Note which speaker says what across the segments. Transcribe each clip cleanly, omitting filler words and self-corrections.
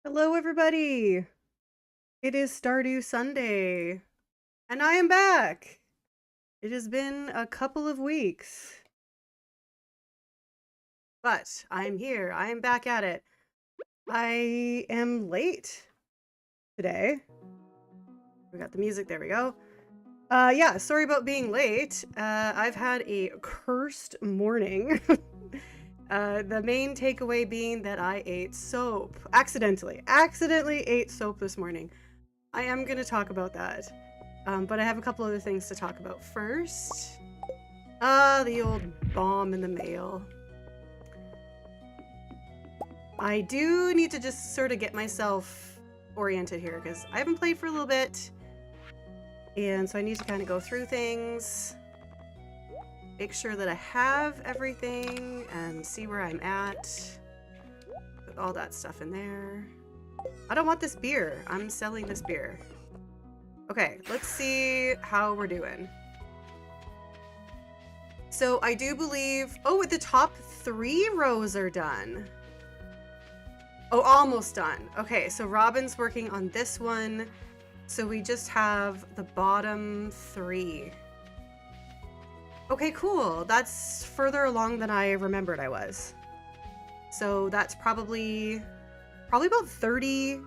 Speaker 1: Hello, everybody. It is Stardew Sunday, and I am back. It has been a couple of weeks, but I'm here. I am back at it. I am late today. We got the music. There we go. Yeah, sorry about being late. I've had a cursed morning. The main takeaway being that I ate soap. Accidentally ate soap this morning. I am going to talk about that. But I have a couple other things to talk about first. The old bomb in the mail. I do need to just sort of get myself oriented here because I haven't played for a little bit. And so I need to kind of go through things, make sure that I have everything and see where I'm at. Put all that stuff in there. I don't want this beer. I'm selling this beer. Okay, let's see how we're doing. So I do believe, oh, the top 3 rows are done. Oh, almost done. Okay, so Robin's working on this one. So we just have the bottom 3. Okay, cool. That's further along than I remembered I was. So that's probably about 30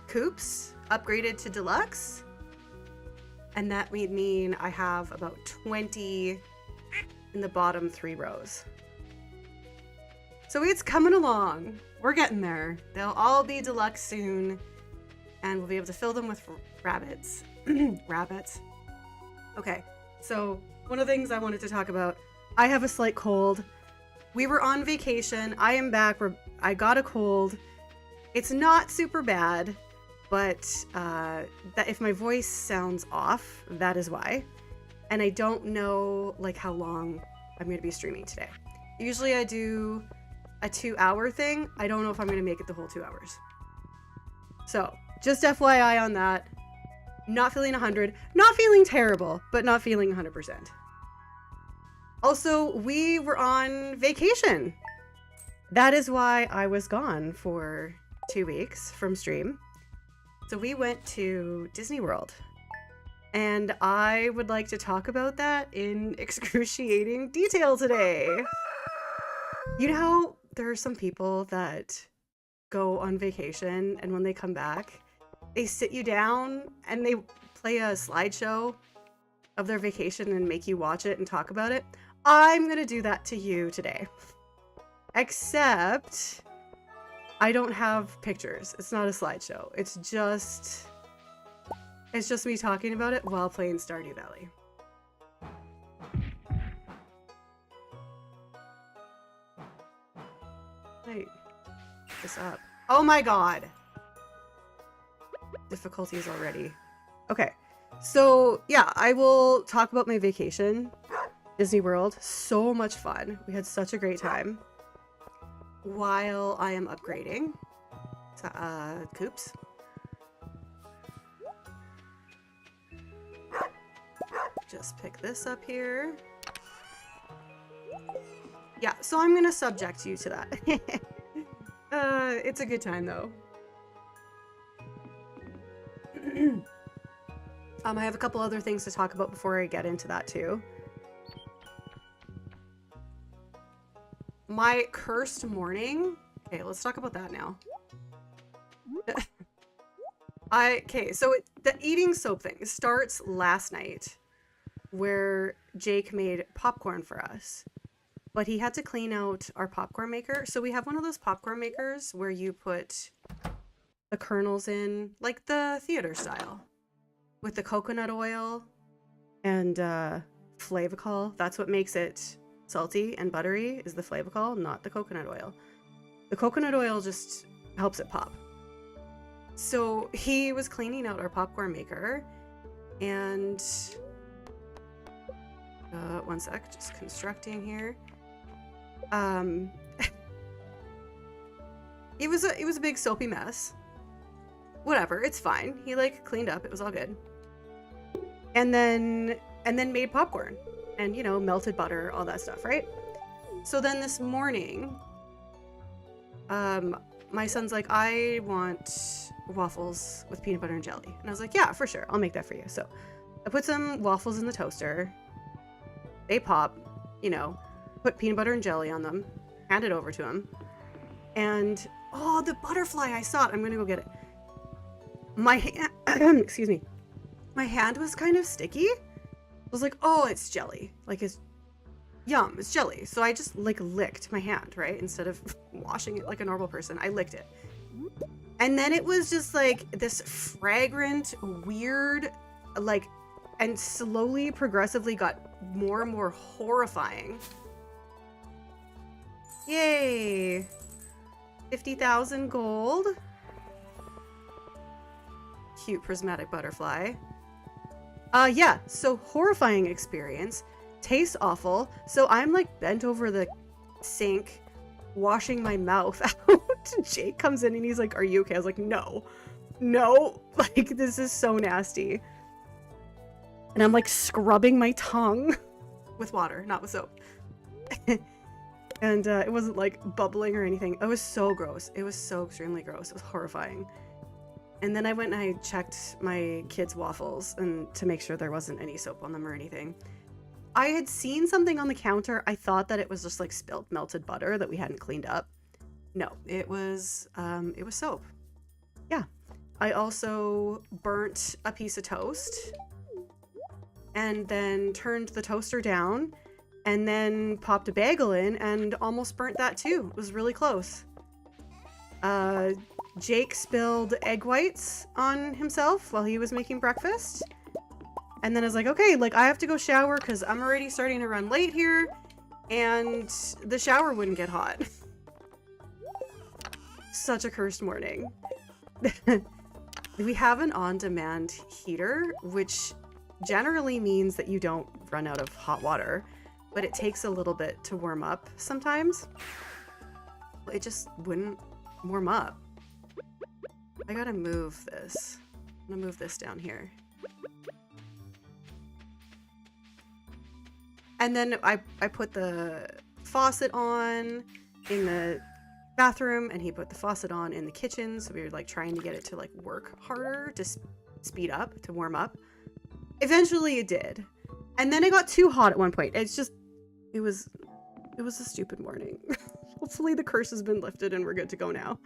Speaker 1: coops upgraded to deluxe. And that would mean I have about 20 in the bottom 3 rows. So it's coming along. We're getting there. They'll all be deluxe soon. And we'll be able to fill them with rabbits. Rabbits. Okay, so one of the things I wanted to talk about, I have a slight cold. We were on vacation. I am back. I got a cold. It's not super bad, but that if my voice sounds off, that is why. And I don't know like how long I'm going to be streaming today. Usually I do a 2-hour thing. I don't know if I'm going to make it the whole 2 hours. So just FYI on that. Not feeling 100. Not feeling terrible, but not feeling 100%. Also, we were on vacation. That is why I was gone for 2 weeks from stream. So we went to Disney World. And I would like to talk about that in excruciating detail today. You know how there are some people that go on vacation and when they come back, they sit you down and they play a slideshow of their vacation and make you watch it and talk about it? I'm gonna do that to you today. Except I don't have pictures. It's not a slideshow. It's just me talking about it while playing Stardew Valley. Wait, this up. Oh my god. Difficulties already. Okay, so yeah, I will talk about my vacation. Disney World, so much fun. We had such a great time. While I am upgrading coops. Just pick this up here. Yeah, so I'm gonna subject you to that. It's a good time though. I have a couple other things to talk about before I get into that too. My cursed morning. Okay, let's talk about that now. Okay, so the eating soap thing starts last night where Jake made popcorn for us. But he had to clean out our popcorn maker. So we have one of those popcorn makers where you put the kernels in, like the theater style, with the coconut oil and flavacol. That's what makes it salty and buttery, is the flavacol, not the coconut oil. The coconut oil just helps it pop. So he was cleaning out our popcorn maker and one sec, just constructing here. It was a big soapy mess. Whatever, it's fine. He like cleaned up, it was all good. And then made popcorn and, you know, melted butter, all that stuff, right? So then this morning, my son's like, I want waffles with peanut butter and jelly. And I was like, yeah, for sure. I'll make that for you. So I put some waffles in the toaster. They pop, you know, put peanut butter and jelly on them, hand it over to him. And, oh, the butterfly, I saw it. I'm going to go get it. My hand, excuse me. My hand was kind of sticky. I was like, oh, it's jelly. Like, it's yum, it's jelly. So I just like licked my hand, right? Instead of washing it like a normal person, I licked it. And then it was just like this fragrant, weird, like, and slowly, progressively got more and more horrifying. Yay. 50,000 gold. Cute prismatic butterfly. Yeah, so horrifying experience. Tastes awful. So I'm like bent over the sink, washing my mouth out. Jake comes in and he's like, are you okay? I was like, no. Like, this is so nasty. And I'm like scrubbing my tongue with water, not with soap. And it wasn't like bubbling or anything. It was so gross. It was so extremely gross. It was horrifying. And then I went and I checked my kids' waffles and to make sure there wasn't any soap on them or anything. I had seen something on the counter. I thought that it was just like spilled melted butter that we hadn't cleaned up. No, it was soap. Yeah. I also burnt a piece of toast and then turned the toaster down and then popped a bagel in and almost burnt that too. It was really close. Jake spilled egg whites on himself while he was making breakfast. And then I was like, okay, like I have to go shower because I'm already starting to run late here and the shower wouldn't get hot. Such a cursed morning. We have an on-demand heater, which generally means that you don't run out of hot water, but it takes a little bit to warm up sometimes. It just wouldn't warm up. I gotta move this. I'm gonna move this down here. And then I put the faucet on in the bathroom and he put the faucet on in the kitchen. So we were like trying to get it to like work harder to speed up, to warm up. Eventually it did. And then it got too hot at one point. It's just, it was a stupid morning. Hopefully the curse has been lifted and we're good to go now.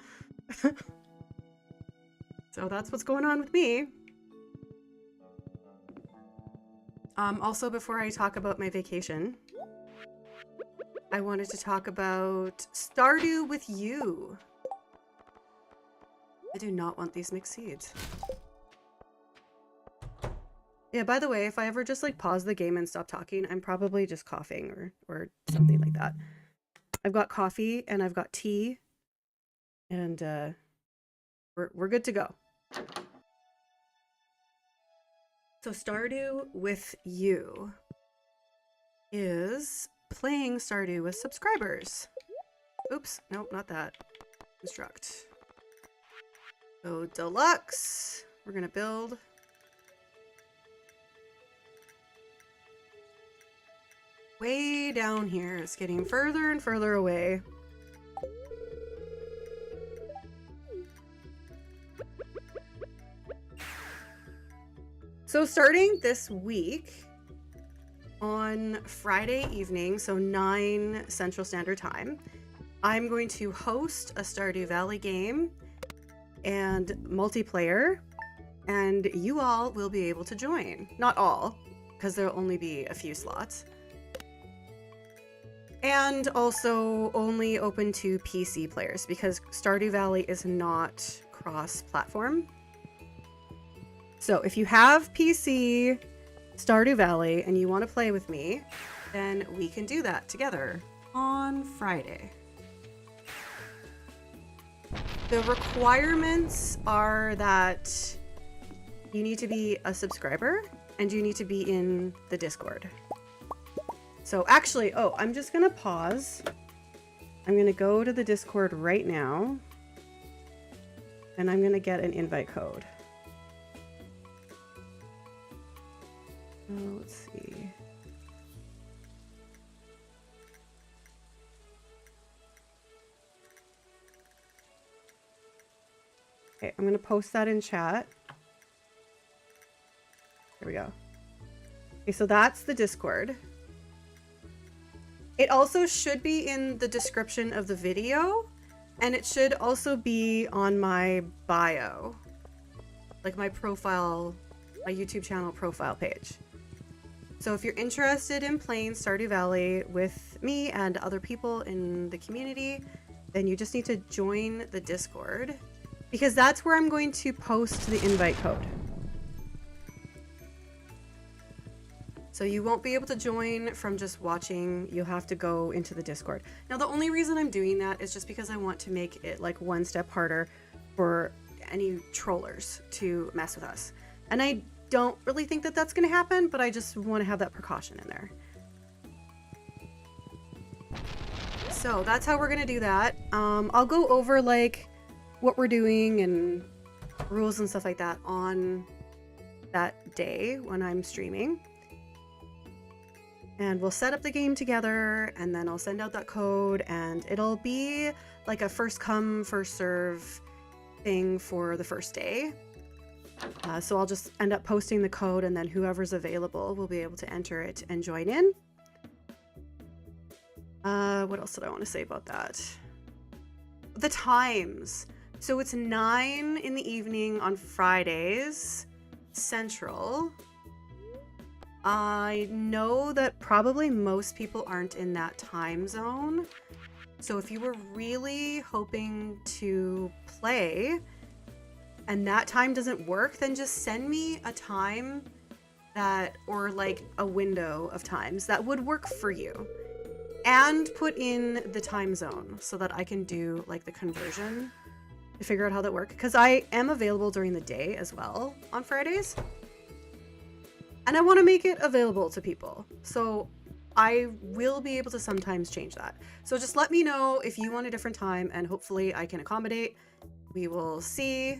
Speaker 1: So that's what's going on with me. Also, before I talk about my vacation, I wanted to talk about Stardew with you. I do not want these mixed seeds. Yeah, by the way, if I ever just like pause the game and stop talking, I'm probably just coughing or something like that. I've got coffee and I've got tea and we're good to go. So Stardew with you is playing Stardew with subscribers. Oops, nope, not that. Construct. So deluxe, we're gonna build. Way down here, it's getting further and further away. So starting this week on Friday evening, so 9 Central Standard Time, I'm going to host a Stardew Valley game and multiplayer, and you all will be able to join. Not all, because there'll only be a few slots. And also only open to PC players, because Stardew Valley is not cross-platform. So if you have PC Stardew Valley and you want to play with me, then we can do that together on Friday. The requirements are that you need to be a subscriber and you need to be in the Discord. So actually, oh, I'm just going to pause. I'm going to go to the Discord right now and I'm going to get an invite code. Let's see. Okay, I'm going to post that in chat. Here we go. Okay, so that's the Discord. It also should be in the description of the video, and it should also be on my bio, like my profile, my YouTube channel profile page. So if you're interested in playing Stardew Valley with me and other people in the community, then you just need to join the Discord, because that's where I'm going to post the invite code. So you won't be able to join from just watching. You'll have to go into the Discord. Now, the only reason I'm doing that is just because I want to make it like one step harder for any trollers to mess with us. And I don't really think that that's going to happen, but I just want to have that precaution in there. So that's how we're going to do that. I'll go over like what we're doing and rules and stuff like that on that day when I'm streaming. And we'll set up the game together, and then I'll send out that code, and it'll be like a first come, first serve thing for the first day. So I'll just end up posting the code, and then whoever's available will be able to enter it and join in. What else did I want to say about that? The times. So it's 9 in the evening on Fridays, Central. I know that probably most people aren't in that time zone. So if you were really hoping to play and that time doesn't work, then just send me a time that, or like a window of times that would work for you, and put in the time zone so that I can do like the conversion to figure out how that works. Because I am available during the day as well on Fridays. And I want to make it available to people. So I will be able to sometimes change that. So just let me know if you want a different time, and hopefully I can accommodate. We will see.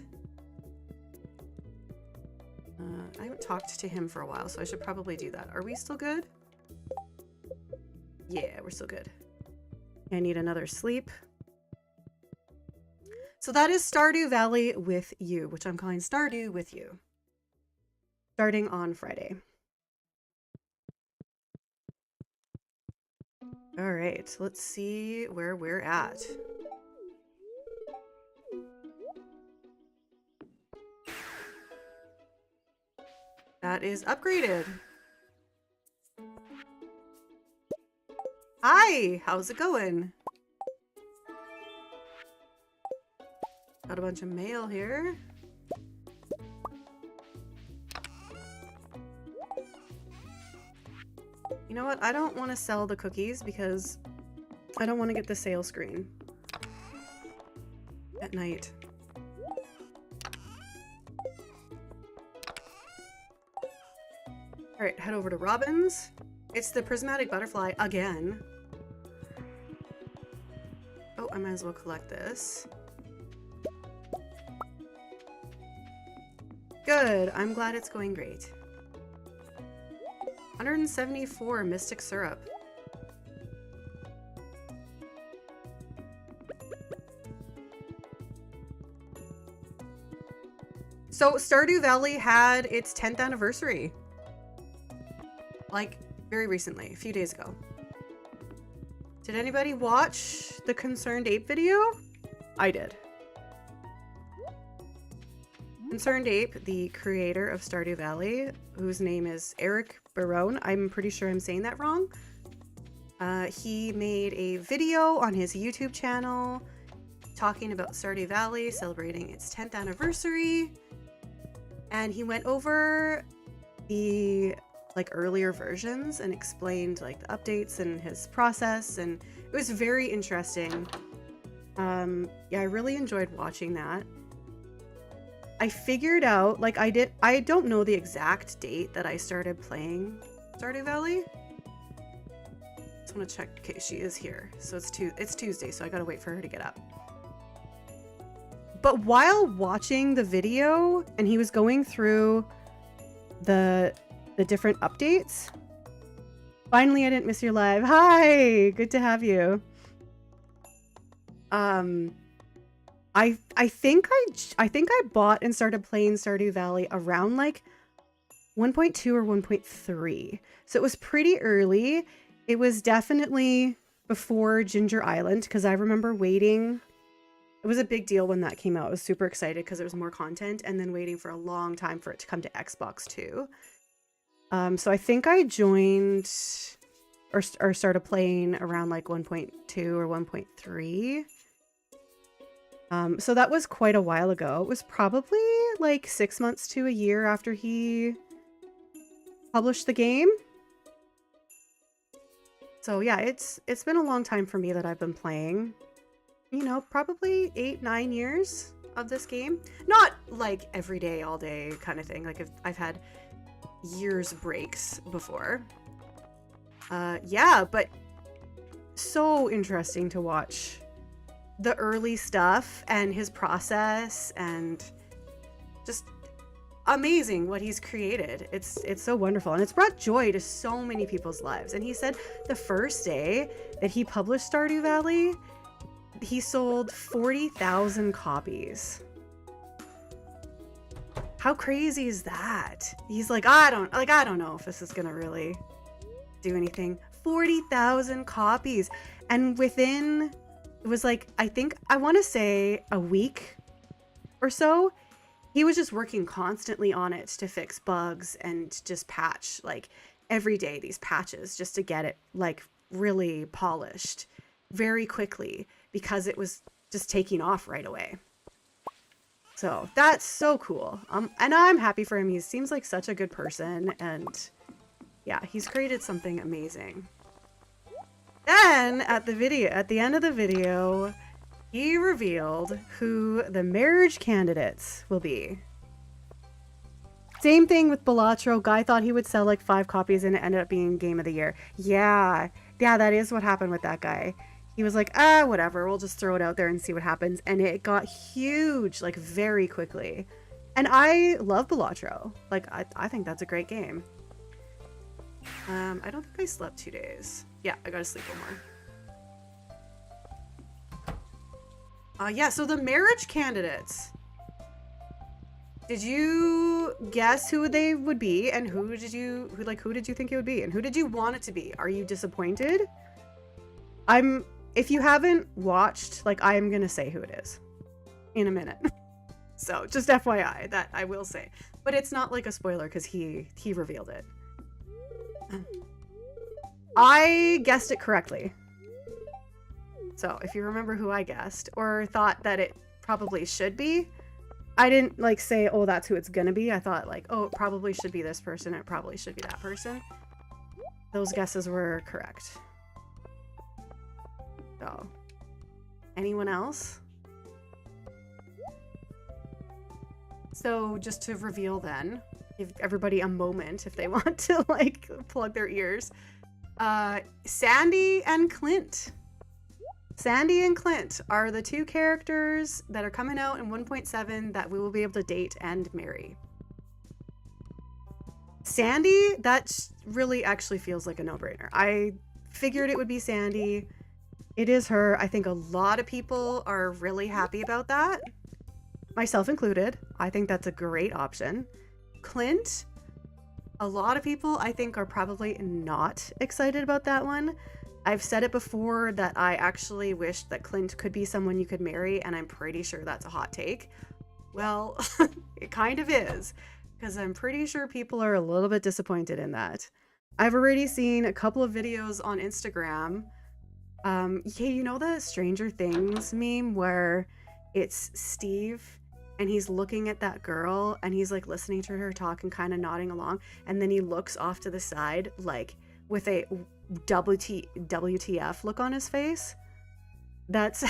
Speaker 1: I haven't talked to him for a while, so I should probably do that. Are we still good? Yeah, we're still good. I need another sleep. So that is Stardew Valley with you, which I'm calling Stardew with you. Starting on Friday. All right, let's see where we're at. That is upgraded. Hi, how's it going? Got a bunch of mail here. You know what? I don't want to sell the cookies because I don't want to get the sale screen at night. All right, head over to Robin's. It's the prismatic butterfly again. Oh, I might as well collect this. Good. I'm glad it's going great. 174 mystic syrup. So Stardew Valley had its 10th anniversary. Like very recently, a few days ago. Did anybody watch the Concerned Ape video? I did. Concerned Ape, the creator of Stardew Valley, whose name is Eric Barone, I'm pretty sure I'm saying that wrong. He made a video on his YouTube channel talking about Stardew Valley, celebrating its 10th anniversary. And he went over the like earlier versions and explained like the updates and his process, and it was very interesting. Yeah, I really enjoyed watching that. I figured out, like I don't know the exact date that I started playing Stardew Valley. Just want to check. Okay, she is here. So it's Tuesday, so I gotta wait for her to get up. But while watching the video and he was going through the different updates, finally I didn't miss your live. Hi, good to have you. I think I bought and started playing Stardew Valley around like 1.2 or 1.3. So it was pretty early. It was definitely before Ginger Island because I remember waiting. It was a big deal when that came out. I was super excited because there was more content, and then waiting for a long time for it to come to Xbox too. So I think I joined or started playing around like 1.2 or 1.3. So that was quite a while ago. It was probably like 6 months to a year after he published the game. So yeah, it's been a long time for me that I've been playing. You know, probably 8-9 years of this game. Not like every day, all day kind of thing. Like I've had years breaks before. Yeah, but so interesting to watch the early stuff and his process, and just amazing what he's created. It's so wonderful, and it's brought joy to so many people's lives. And he said the first day that he published Stardew Valley, he sold 40,000 copies. How crazy is that? He's like, I don't know if this is gonna really do anything. 40,000 copies, and within, it was like, I want to say a week or so, he was just working constantly on it to fix bugs and just patch like every day these patches just to get it like really polished very quickly because it was just taking off right away. So that's so cool. And I'm happy for him. He seems like such a good person, and yeah, he's created something amazing. Then at the end of the video, he revealed who the marriage candidates will be. Same thing with Balatro. Guy thought he would sell like 5 copies and it ended up being Game of the Year. Yeah, that is what happened with that guy. He was like, whatever, we'll just throw it out there and see what happens. And it got huge, like very quickly. And I love Balatro. Like, I think that's a great game. I don't think I slept 2 days. Yeah, I gotta sleep one more. Yeah, so the marriage candidates. Did you guess who they would be, and who did you think it would be, and who did you want it to be? Are you disappointed? If you haven't watched, like, I am gonna say who it is in a minute. So just FYI, that I will say, but it's not like a spoiler because he revealed it. I guessed it correctly. So if you remember who I guessed or thought that it probably should be, I didn't like say, oh, that's who it's gonna be. I thought like, oh, it probably should be this person. It probably should be that person. Those guesses were correct. So, anyone else? So just to reveal then, give everybody a moment if they want to like plug their ears. Sandy and Clint. Sandy and Clint are the 2 characters that are coming out in 1.7 that we will be able to date and marry. Sandy, that really actually feels like a no-brainer. I figured it would be Sandy. It is her. I think a lot of people are really happy about that. Myself included. I think that's a great option. Clint, a lot of people I think are probably not excited about that one. I've said it before that I actually wish that Clint could be someone you could marry, and I'm pretty sure that's a hot take. Well, it kind of is, because I'm pretty sure people are a little bit disappointed in that. I've already seen a couple of videos on Instagram. Yeah, you know the Stranger Things meme where it's Steve and he's looking at that girl and he's like listening to her talk and kind of nodding along, and then he looks off to the side like with a WTF look on his face? That's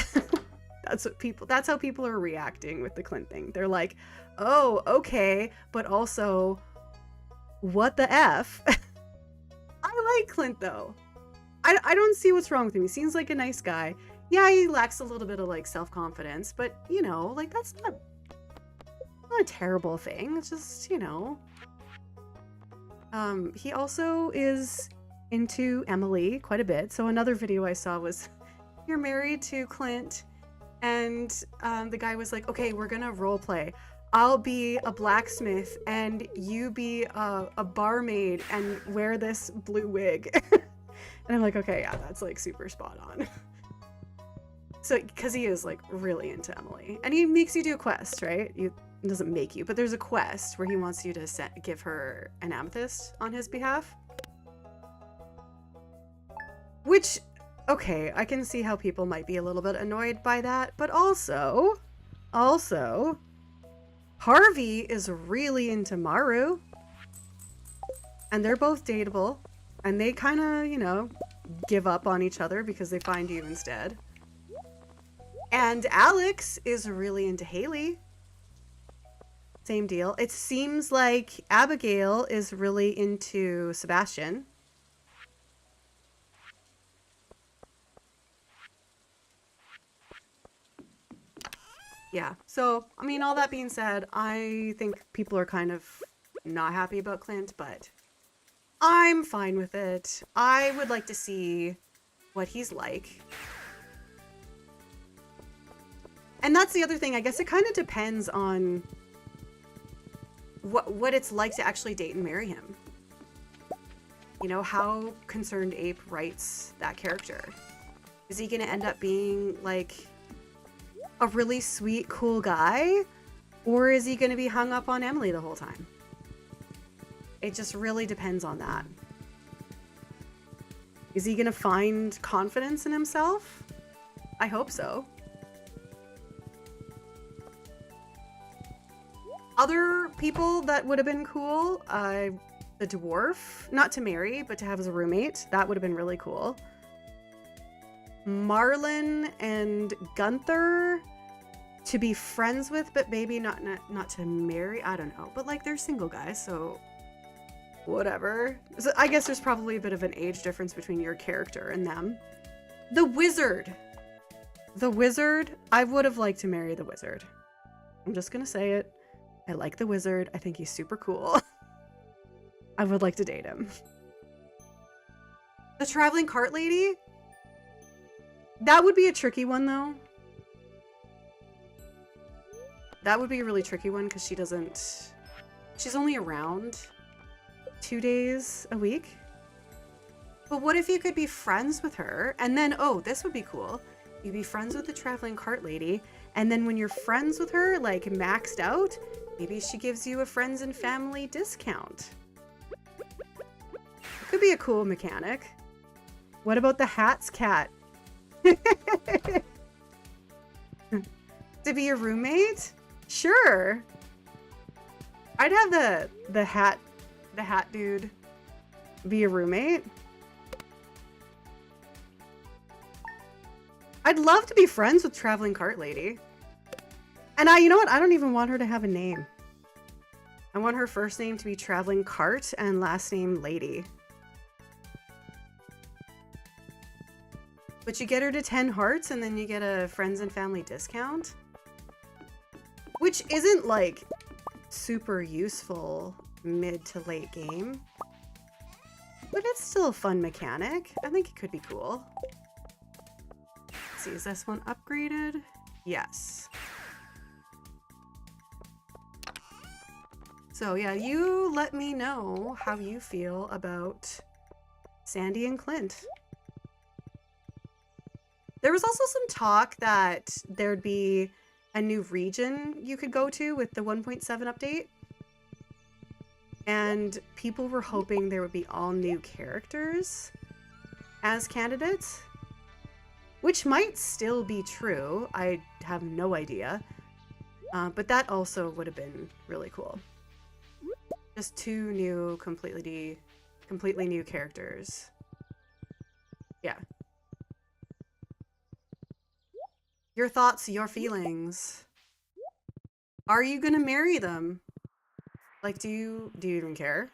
Speaker 1: that's how people are reacting with the Clint thing. They're like, oh, okay, but also what the F? I like Clint though. I don't see what's wrong with him. He seems like a nice guy. Yeah, he lacks a little bit of like self-confidence, but you know, like that's not a terrible thing. It's just, you know. He also is into Emily quite a bit. So another video I saw was, you're married to Clint And the guy was like, okay, we're gonna role play. I'll be a blacksmith and you be a barmaid and wear this blue wig. And I'm like, okay, yeah, that's like super spot on. So, because he is like really into Emily, and he makes you do a quest, right? He doesn't make you, but there's a quest where he wants you to give her an amethyst on his behalf. Which, okay, I can see how people might be a little bit annoyed by that, but also, Harvey is really into Maru, and they're both dateable, and they kind of, you know, give up on each other because they find you instead. And Alex is really into Haley. Same deal. It seems like Abigail is really into Sebastian. Yeah, so, I mean, all that being said, I think people are kind of not happy about Clint, but I'm fine with it. I would like to see what he's like. And that's the other thing, I guess it kind of depends on what it's like to actually date and marry him. You know, how Concerned Ape writes that character. Is he gonna end up being, like, a really sweet, cool guy? Or is he gonna be hung up on Emily the whole time? It just really depends on that. Is he gonna find confidence in himself? I hope so. Other people that would have been cool, the dwarf, not to marry, but to have as a roommate. That would have been really cool. Marlon and Gunther to be friends with, but maybe not to marry. I don't know. But like they're single guys, so whatever. So I guess there's probably a bit of an age difference between your character and them. The wizard. The wizard. I would have liked to marry the wizard. I'm just gonna say it. I like the wizard. I think he's super cool. I would like to date him. The traveling cart lady? That would be a tricky one, though. That would be a really tricky one because she's only around 2 days a week. But what if you could be friends with her and then, oh, this would be cool. You'd be friends with the traveling cart lady, and then when you're friends with her, like maxed out, maybe she gives you a friends and family discount. It could be a cool mechanic. What about the Hats cat? To be a roommate? Sure. I'd have the hat dude be a roommate. I'd love to be friends with Traveling Cart Lady. And you know what? I don't even want her to have a name. I want her first name to be Traveling Cart and last name Lady. But you get her to 10 hearts and then you get a friends and family discount. Which isn't like super useful mid to late game. But it's still a fun mechanic. I think it could be cool. Let's see, is this one upgraded? Yes. So yeah, you let me know how you feel about Sandy and Clint. There was also some talk that there'd be a new region you could go to with the 1.7 update. And people were hoping there would be all new characters as candidates, which might still be true. I have no idea. But that also would have been really cool. Just 2 new, completely new characters. Yeah. Your thoughts, your feelings. Are you gonna marry them? Like, do you even care?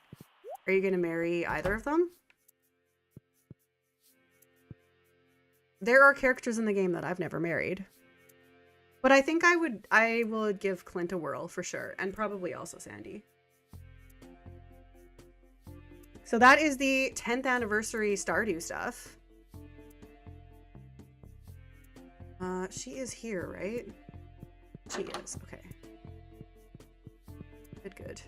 Speaker 1: Are you gonna marry either of them? There are characters in the game that I've never married. But I think I will give Clint a whirl for sure, and probably also Sandy. So that is the 10th anniversary Stardew stuff. She is here, right? She is, okay. Good.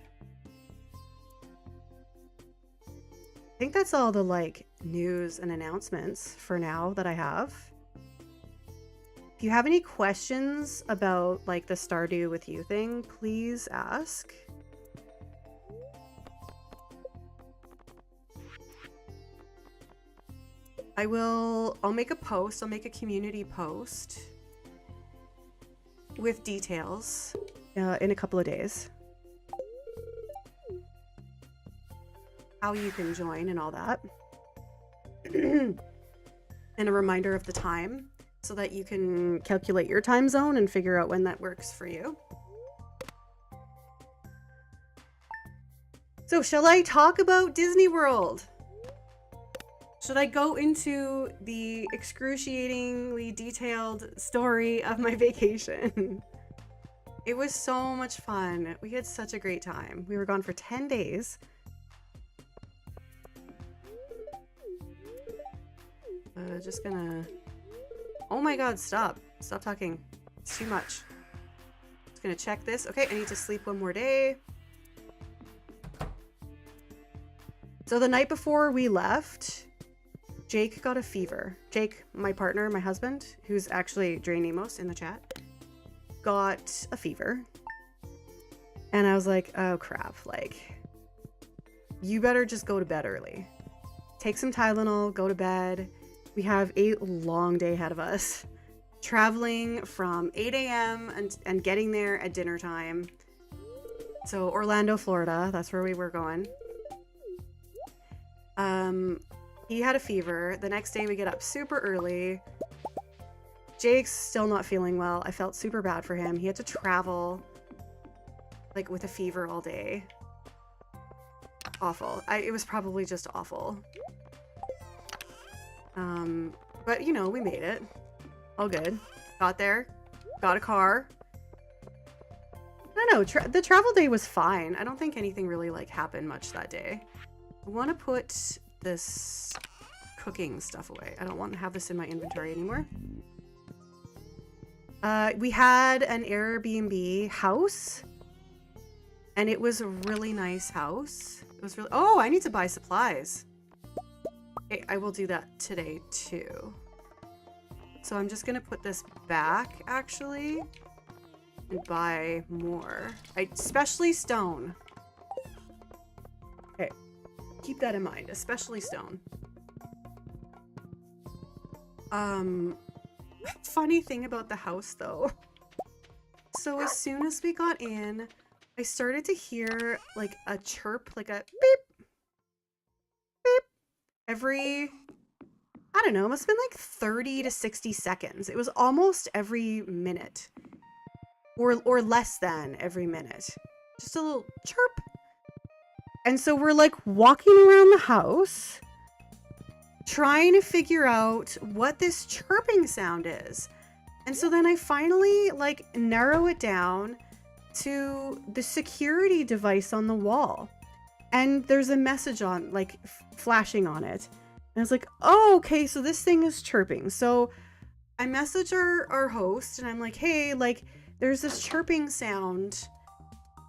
Speaker 1: I think that's all the, like, news and announcements for now that I have. If you have any questions about, like, the Stardew with you thing, please ask. I'll make a post. I'll make a community post with details in a couple of days. How you can join and all that. And a reminder of the time so that you can calculate your time zone and figure out when that works for you. So, shall I talk about Disney World? Should I go into the excruciatingly detailed story of my vacation? It was so much fun. We had such a great time. We were gone for 10 days. Just gonna... Oh my god, stop. Stop talking. It's too much. Just gonna check this. Okay, I need to sleep one more day. So the night before we left, Jake got a fever. Jake, my partner, my husband, who's actually Drainemos in the chat, got a fever. And I was like, oh crap, like, you better just go to bed early. Take some Tylenol, go to bed. We have a long day ahead of us. Traveling from 8 a.m. and getting there at dinner time. So Orlando, Florida, that's where we were going. He had a fever. The next day we get up super early. Jake's still not feeling well. I felt super bad for him. He had to travel like with a fever all day. Awful. It was probably just awful. But you know, we made it. All good. Got there. Got a car. I don't know. The travel day was fine. I don't think anything really like happened much that day. I want to put this cooking stuff away. I don't want to have this in my inventory anymore. We had an Airbnb house, and it was a really nice house. It was really... Oh, I need to buy supplies. Okay, I will do that today too. So I'm just gonna put this back actually and buy more. Especially stone. Okay, keep that in mind, especially stone. Funny thing about the house though. So as soon as we got in, I started to hear like a chirp, like a beep, beep, every, I don't know, it must have been like 30 to 60 seconds. It was almost every minute. Or less than every minute. Just a little chirp. And so we're like walking around the house trying to figure out what this chirping sound is. And so then I finally like narrow it down to the security device on the wall. And there's a message on, like, flashing on it. And I was like, oh, okay, so this thing is chirping. So I message our host and I'm like, hey, like, there's this chirping sound.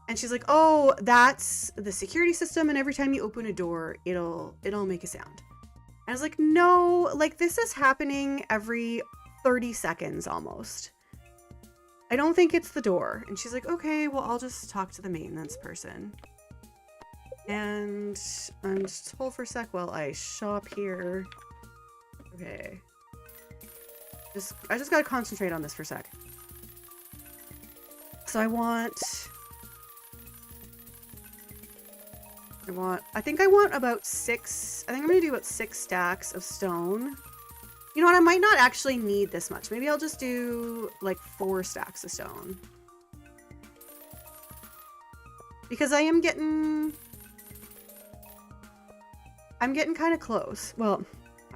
Speaker 1: And she's like, oh, that's the security system. And every time you open a door, it'll make a sound. And I was like, no, like, this is happening every 30 seconds almost. I don't think it's the door. And she's like, okay, well, I'll just talk to the maintenance person. And just hold for a sec while I shop here. Okay. I just gotta concentrate on this for a sec. So I think I want about 6, I think I'm gonna do about 6 stacks of stone. You know what, I might not actually need this much. Maybe I'll just do like 4 stacks of stone. Because I'm getting kind of close. Well,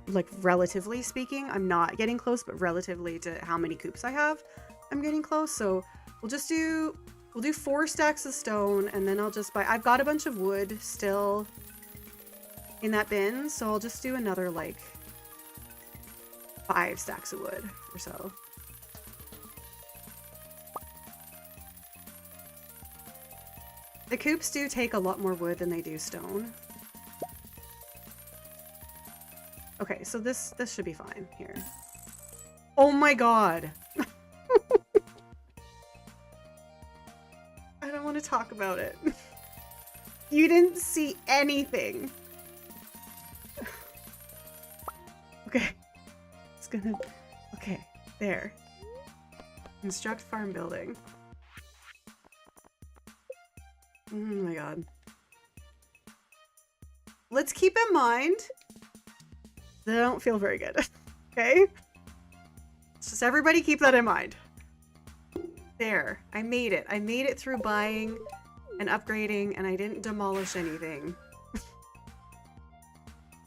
Speaker 1: like relatively speaking, I'm not getting close, but relatively to how many coops I have, I'm getting close. So we'll do 4 stacks of stone, and then I'll just buy, I've got a bunch of wood still in that bin, so I'll just do another like 5 stacks of wood or so. The coops do take a lot more wood than they do stone. Okay, so this should be fine here. Oh my god. I don't want to talk about it. You didn't see anything. Okay. It's gonna... Okay, there. Construct farm building. Oh my god. Let's keep in mind that I don't feel very good. Okay? Let's just everybody keep that in mind. There. I made it. I made it through buying and upgrading, and I didn't demolish anything.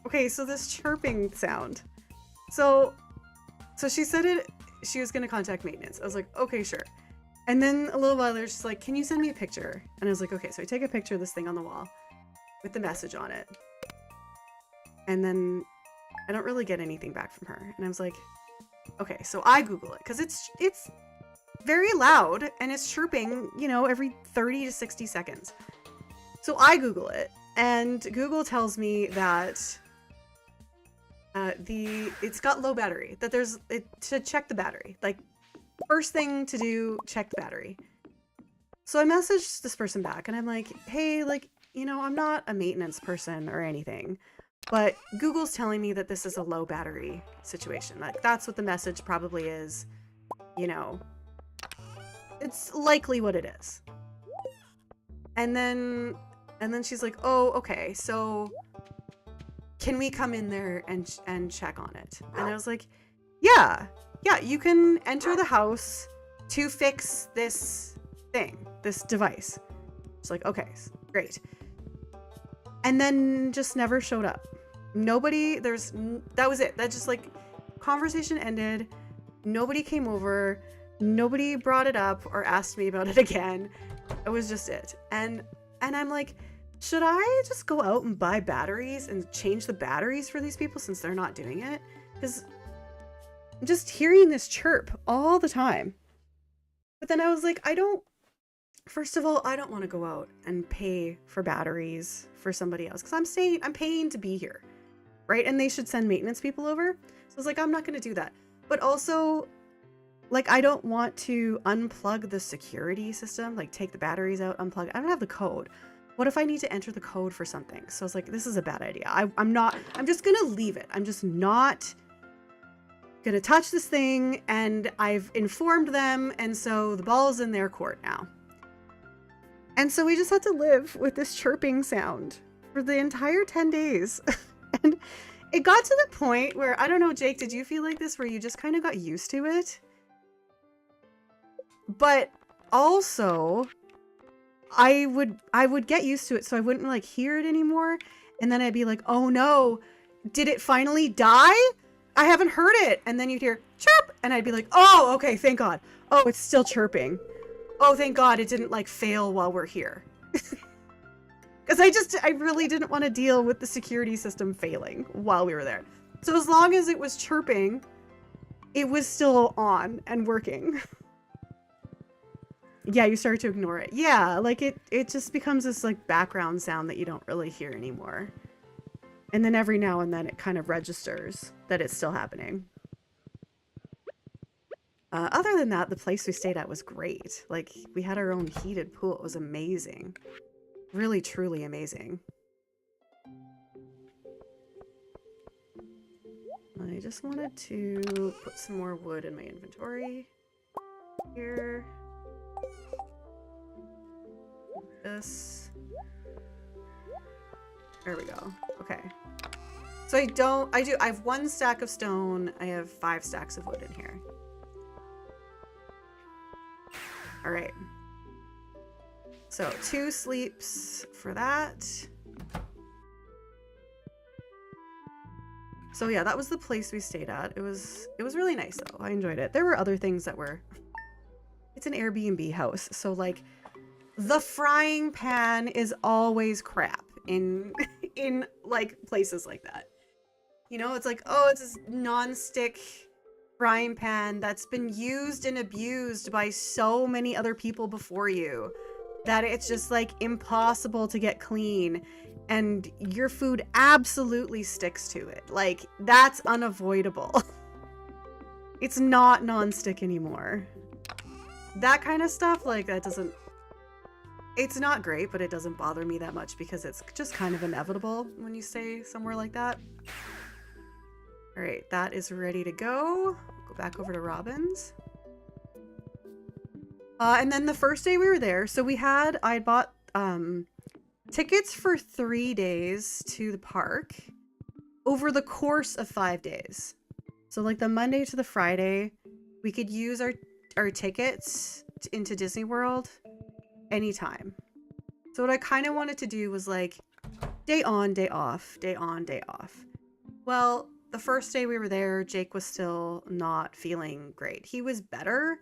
Speaker 1: Okay, so this chirping sound. So she said she was gonna contact maintenance. I was like, okay, sure. And then a little while later, she's like, can you send me a picture? And I was like, okay. So I take a picture of this thing on the wall with the message on it. And then I don't really get anything back from her. And I was like, okay, so I Google it because it's very loud and it's chirping, you know, every 30 to 60 seconds. So I Google it, and Google tells me that it's got low battery, that to check the battery. Like, first thing to do, check the battery. So I messaged this person back and I'm like, hey, like, you know, I'm not a maintenance person or anything, but Google's telling me that this is a low battery situation. Like, that's what the message probably is, you know. It's likely what it is. And then she's like, oh, okay, so can we come in there and check on it? And I was like, yeah, you can enter the house to fix this thing, this device. It's like, okay, great. And then just never showed up. Nobody, that was it. That just, like, conversation ended. Nobody came over. Nobody brought it up or asked me about it again. It was just it. And I'm like, should I just go out and buy batteries and change the batteries for these people since they're not doing it? Because I'm just hearing this chirp all the time. But then I was like, first of all, I don't want to go out and pay for batteries for somebody else because I'm paying to be here, right? And they should send maintenance people over. So I was like, I'm not going to do that. But also, like, I don't want to unplug the security system, like take the batteries out, unplug. I don't have the code. What if I need to enter the code for something? So I was like, this is a bad idea. I'm just going to leave it. I'm just not going to touch this thing. And I've informed them. And so the ball's in their court now. And so we just had to live with this chirping sound for the entire 10 days. And it got to the point where, I don't know, Jake, did you feel like this where you just kind of got used to it? But also, I would get used to it, so I wouldn't like hear it anymore. And then I'd be like, oh no, did it finally die? I haven't heard it. And then you'd hear chirp, and I'd be like, oh, okay, thank God. Oh, it's still chirping. Oh, thank God it didn't like fail while we're here. Because I really didn't want to deal with the security system failing while we were there. So as long as it was chirping, it was still on and working. Yeah, you start to ignore it. Yeah, like it just becomes this like background sound that you don't really hear anymore. And then every now and then it kind of registers that it's still happening. Other than that, the place we stayed at was great. Like, we had our own heated pool. It was amazing. Really, truly amazing. I just wanted to put some more wood in my inventory. Here. This. There we go. Okay. So I have 1 stack of stone. I have 5 stacks of wood in here. All right. So 2 sleeps for that. So yeah, that was the place we stayed at. It was really nice though. I enjoyed it. There were other things that were, it's an Airbnb house. So like the frying pan is always crap in like places like that. You know, it's like, oh, it's this non-stick frying pan that's been used and abused by so many other people before you. that it's just like impossible to get clean and your food absolutely sticks to it. Like, that's unavoidable. It's not non-stick anymore. That kind of stuff, like, that doesn't... It's not great, but it doesn't bother me that much because it's just kind of inevitable when you stay somewhere like that. All right, that is ready to go. Go back over to Robin's. And then the first day we were there, so I bought tickets for 3 days to the park over the course of 5 days. So like the Monday to the Friday, we could use our tickets into Disney World anytime. So what I kind of wanted to do was like day on, day off, day on, day off. Well, the first day we were there, Jake was still not feeling great. He was better,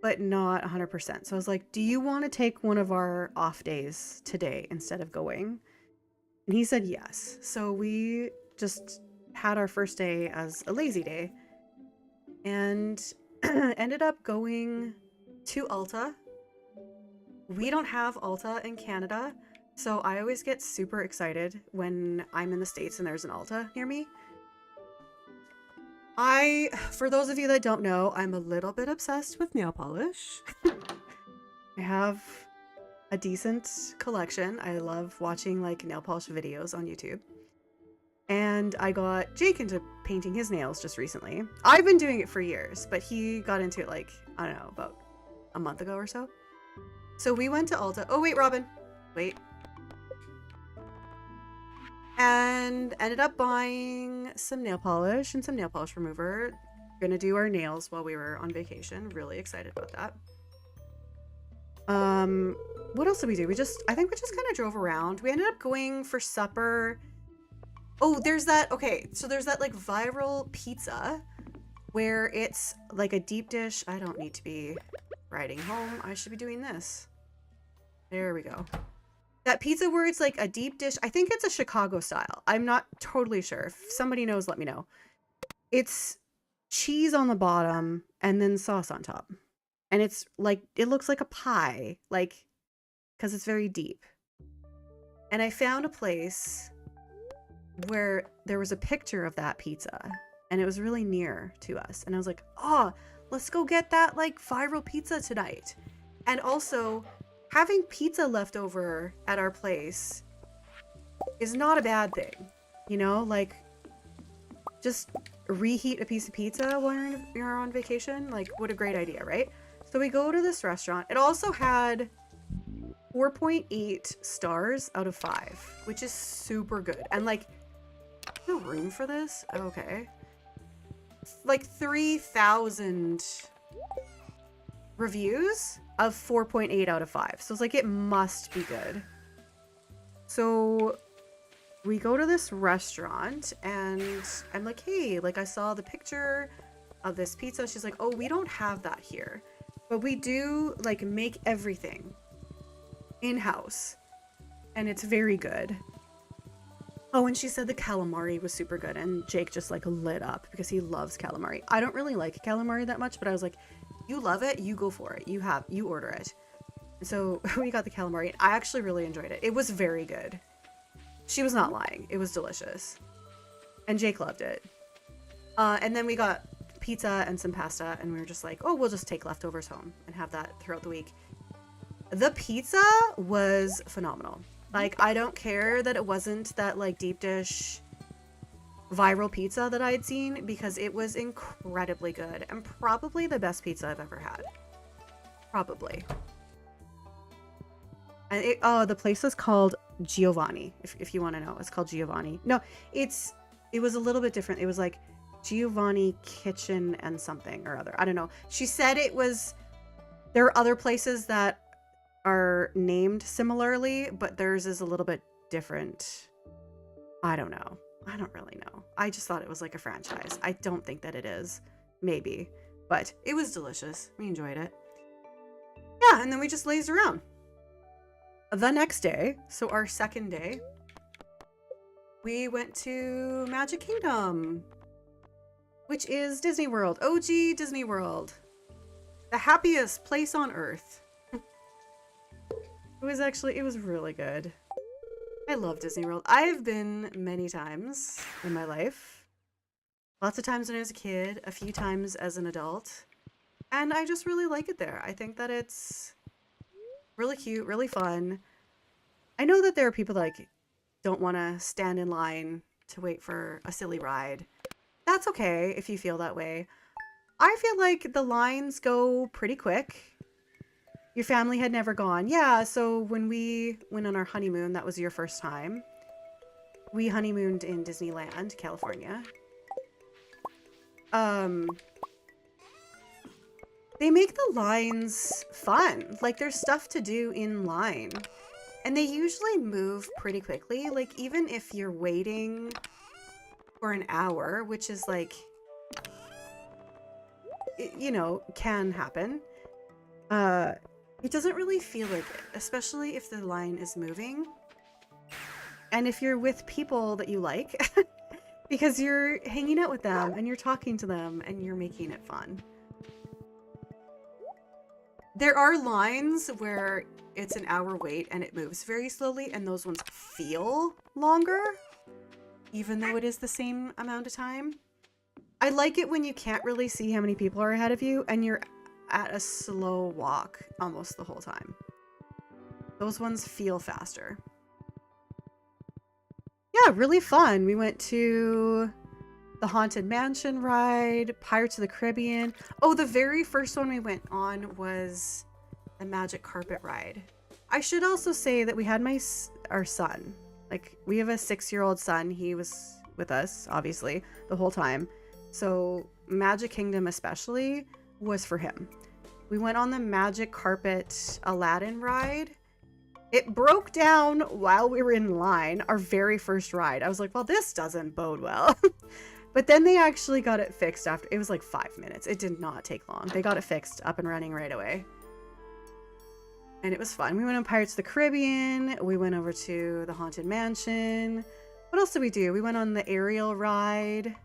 Speaker 1: but not 100%. So I was like, do you want to take one of our off days today instead of going? And he said yes. So we just had our first day as a lazy day and ended up going to Ulta. We don't have Ulta in Canada, so I always get super excited when I'm in the States and there's an Ulta near me. For those of you that don't know, I'm a little bit obsessed with nail polish. I have a decent collection. I love watching like nail polish videos on YouTube. And I got Jake into painting his nails just recently. I've been doing it for years, but he got into it like, I don't know, about a month ago or so. So we went to Ulta. Oh, wait, Robin. Wait. And ended up buying some nail polish and some nail polish remover. Gonna do our nails while we were on vacation. Really excited about that. What else did we do? I think we just kind of drove around. We ended up going for supper. Oh, there's that. Okay, so there's that like viral pizza where it's like a deep dish. I don't need to be riding home. I should be doing this. There we go. That pizza where it's like a deep dish. I think it's a Chicago style. I'm not totally sure. If somebody knows, let me know. It's cheese on the bottom and then sauce on top. And it's like, it looks like a pie, like, because it's very deep. And I found a place where there was a picture of that pizza and it was really near to us. And I was like, oh, let's go get that like viral pizza tonight. And also, having pizza left over at our place is not a bad thing. You know, like, just reheat a piece of pizza while you're on vacation. Like, what a great idea, right? So we go to this restaurant. It also had 4.8 stars out of 5, which is super good. And like, no room for this? Okay. Like 3,000 reviews of 4.8 out of 5. So it's like, it must be good. So we go to this restaurant and I'm like, hey, like I saw the picture of this pizza. She's like, oh, we don't have that here, but we do like make everything in-house and it's very good. Oh, and she said the calamari was super good and Jake just like lit up because he loves calamari. I don't really like calamari that much, but I was like, you love it, you go for it. You order it. So we got the calamari. I actually really enjoyed it. It was very good. She was not lying. It was delicious. And Jake loved it. And then we got pizza and some pasta and we were just like, oh, we'll just take leftovers home and have that throughout the week. The pizza was phenomenal. Like, I don't care that it wasn't that like deep dish viral pizza that I had seen because it was incredibly good and probably the best pizza I've ever had. Probably. And the place is called Giovanni, if you want to know. It's called Giovanni. No, it was a little bit different. It was like Giovanni Kitchen and something or other. I don't know. She said it was, there are other places that are named similarly, but theirs is a little bit different. I don't know. I don't really know. I just thought it was like a franchise. I don't think that it is. Maybe. But it was delicious. We enjoyed it. Yeah, and then we just lazed around. The next day, so our second day, we went to Magic Kingdom, which is Disney World. OG Disney World. The happiest place on earth. It was really good. I love Disney World. I've been many times in my life. Lots of times when I was a kid, a few times as an adult. And I just really like it there. I think that it's really cute, really fun. I know that there are people that like don't want to stand in line to wait for a silly ride. That's okay if you feel that way. I feel like the lines go pretty quick. Your family had never gone. Yeah, so when we went on our honeymoon, that was your first time. We honeymooned in Disneyland, California. They make the lines fun. Like, there's stuff to do in line. And they usually move pretty quickly. Like, even if you're waiting for an hour, which is like, you know, can happen. It doesn't really feel like it, especially if the line is moving. And if you're with people that you like, because you're hanging out with them and you're talking to them and you're making it fun. There are lines where it's an hour wait and it moves very slowly, and those ones feel longer, even though it is the same amount of time. I like it when you can't really see how many people are ahead of you and you're at a slow walk almost the whole time. Those ones feel faster. Yeah, really fun. We went to the Haunted Mansion ride, Pirates of the Caribbean. Oh, the very first one we went on was the Magic Carpet ride. I should also say that we had our son. Like, we have a 6-year-old son. He was with us, obviously, the whole time. So Magic Kingdom especially was for him. We went on the Magic Carpet Aladdin ride. It broke down while we were in line, our very first ride. I was like, well, this doesn't bode well. But then they actually got it fixed after. It was like 5 minutes. It did not take long. They got it fixed, up and running right away. And it was fun. We went on Pirates of the Caribbean. We went over to the Haunted Mansion. What else did we do? We went on the Ariel ride.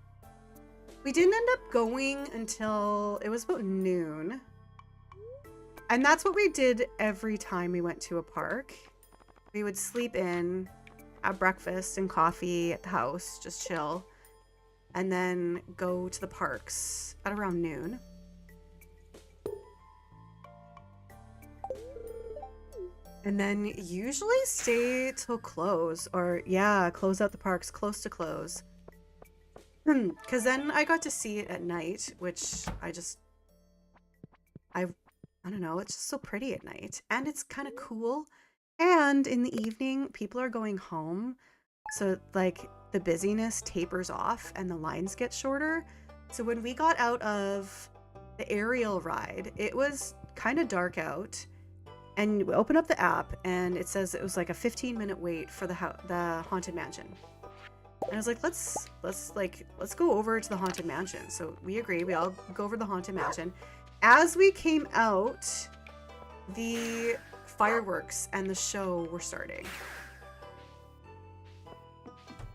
Speaker 1: We didn't end up going until it was about noon. And that's what we did every time we went to a park. We would sleep in, have breakfast and coffee at the house, just chill, and then go to the parks at around noon. And then usually stay till close, or yeah, close out the parks close to close. Because then I got to see it at night, which I don't know, it's just so pretty at night. And it's kind of cool. And in the evening, people are going home. So like the busyness tapers off and the lines get shorter. So when we got out of the Ariel ride, it was kind of dark out. And we open up the app and it says it was like a 15-minute wait for the Haunted Mansion. And I was like, let's go over to the Haunted Mansion. So we agree, we all go over to the Haunted Mansion. As we came out, the fireworks and the show were starting.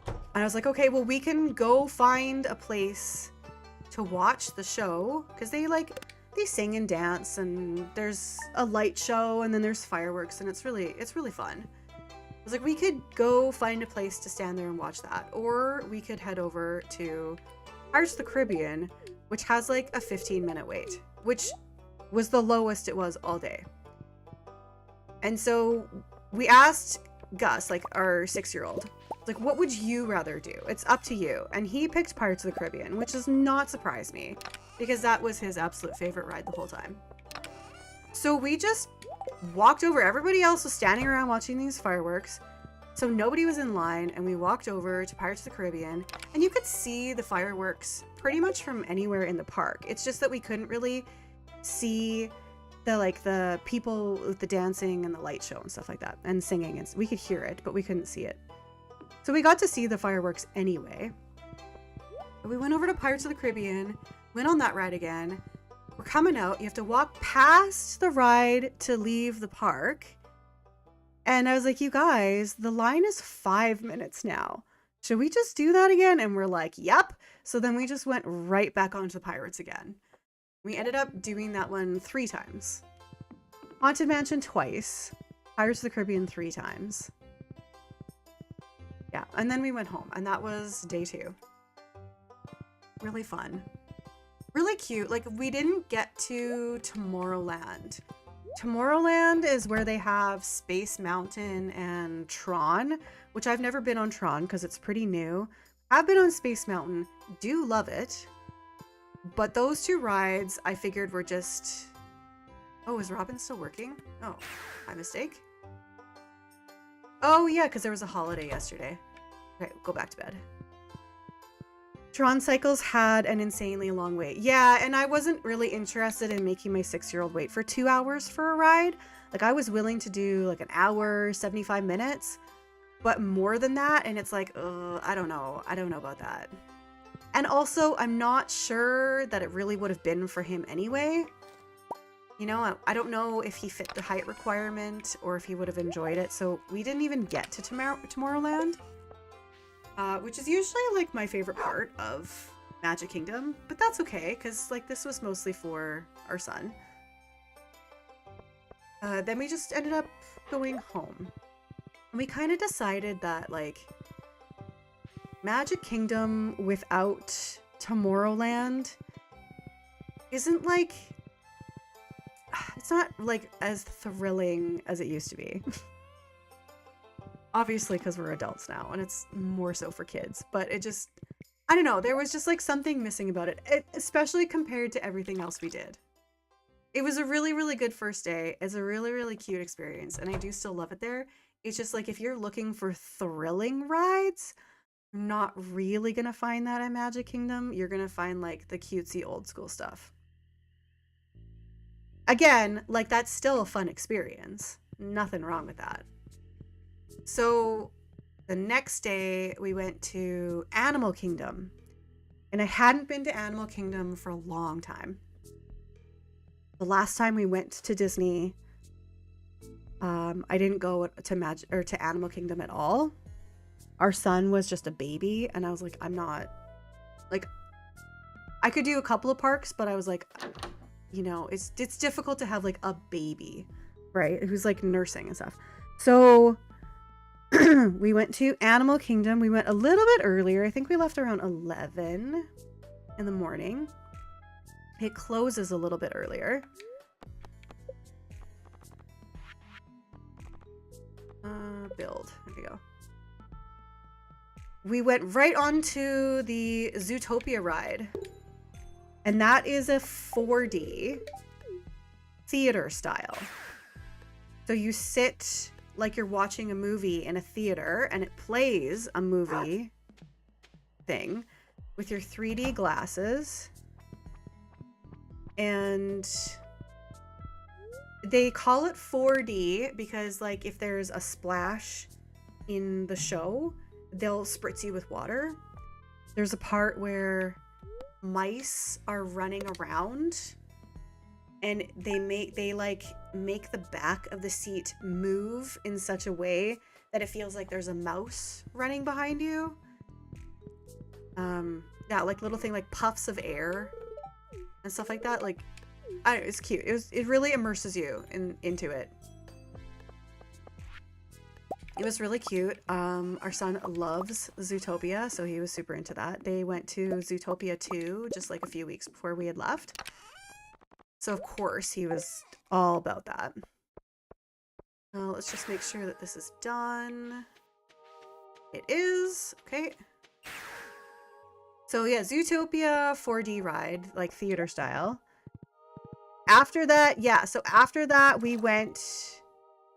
Speaker 1: And I was like, okay, well, we can go find a place to watch the show, because they sing and dance, and there's a light show, and then there's fireworks, and it's really fun. I was like, we could go find a place to stand there and watch that, or we could head over to Pirates of the Caribbean, which has like a 15-minute wait, which was the lowest it was all day. And so we asked Gus, like our 6-year-old, like, what would you rather do? It's up to you. And he picked Pirates of the Caribbean, which does not surprise me, because that was his absolute favorite ride the whole time. So we just walked over. Everybody else was standing around watching these fireworks. So nobody was in line, and we walked over to Pirates of the Caribbean, and you could see the fireworks pretty much from anywhere in the park. It's just that we couldn't really see the people with the dancing and the light show and stuff like that, and singing, and we could hear it, but we couldn't see it. So we got to see the fireworks anyway. But we went over to Pirates of the Caribbean, went on that ride again. We're coming out. You have to walk past the ride to leave the park. And I was like, you guys, the line is 5 minutes now. Should we just do that again? And we're like, yep. So then we just went right back onto the Pirates again. We ended up doing that one 3 times. Haunted Mansion twice. Pirates of the Caribbean 3 times. Yeah, and then we went home, and that was day 2. Really fun. Really cute. Like, we didn't get to Tomorrowland. Tomorrowland is where they have Space Mountain and Tron, which I've never been on Tron because it's pretty new. I've been on Space Mountain, do love it. But those 2 rides I figured were just... Oh, is Robin still working? Oh, my mistake. Oh yeah, because there was a holiday yesterday. Okay, go back to bed. Tron Cycles had an insanely long wait. Yeah, and I wasn't really interested in making my 6-year-old wait for 2 hours for a ride. Like, I was willing to do like an hour, 75 minutes, but more than that, and it's like, I don't know. I don't know about that. And also, I'm not sure that it really would have been for him anyway. You know, I don't know if he fit the height requirement or if he would have enjoyed it. So we didn't even get to Tomorrowland, which is usually like my favorite part of Magic Kingdom, but that's okay because like this was mostly for our son. Then we just ended up going home. And we kind of decided that like Magic Kingdom without Tomorrowland isn't like... It's not like as thrilling as it used to be. Obviously because we're adults now and it's more so for kids, but it just, I don't know, there was just like something missing about it, especially compared to everything else we did. It was a really, really good first day. It's a really, really cute experience and I do still love it there. It's just like if you're looking for thrilling rides, you're not really gonna find that at Magic Kingdom. You're gonna find like the cutesy old school stuff. Again, like that's still a fun experience. Nothing wrong with that. So the next day we went to Animal Kingdom and I hadn't been to Animal Kingdom for a long time. The last time we went to Disney, I didn't go to Animal Kingdom at all. Our son was just a baby and I was like, I'm not like, I could do a couple of parks, but I was like, you know, it's difficult to have like a baby, right? Who's like nursing and stuff. So we went to Animal Kingdom. We went a little bit earlier. I think we left around 11 in the morning. It closes a little bit earlier. Build. There we go. We went right on to the Zootopia ride. And that is a 4D theater style. So you sit like you're watching a movie in a theater and it plays a movie thing with your 3D glasses. And they call it 4D because like if there's a splash in the show, they'll spritz you with water. There's a part where mice are running around and they make the back of the seat move in such a way that it feels like there's a mouse running behind you. Yeah, like little thing like puffs of air and stuff like that. Like, I don't know, it's cute. It really immerses you into it. It was really cute. Our son loves Zootopia, so he was super into that. They went to Zootopia 2 just like a few weeks before we had left. So of course he was all about that. Let's just make sure that this is done. It is. Okay. So yeah, Zootopia 4D ride, like theater style. After that, yeah, so after that we went...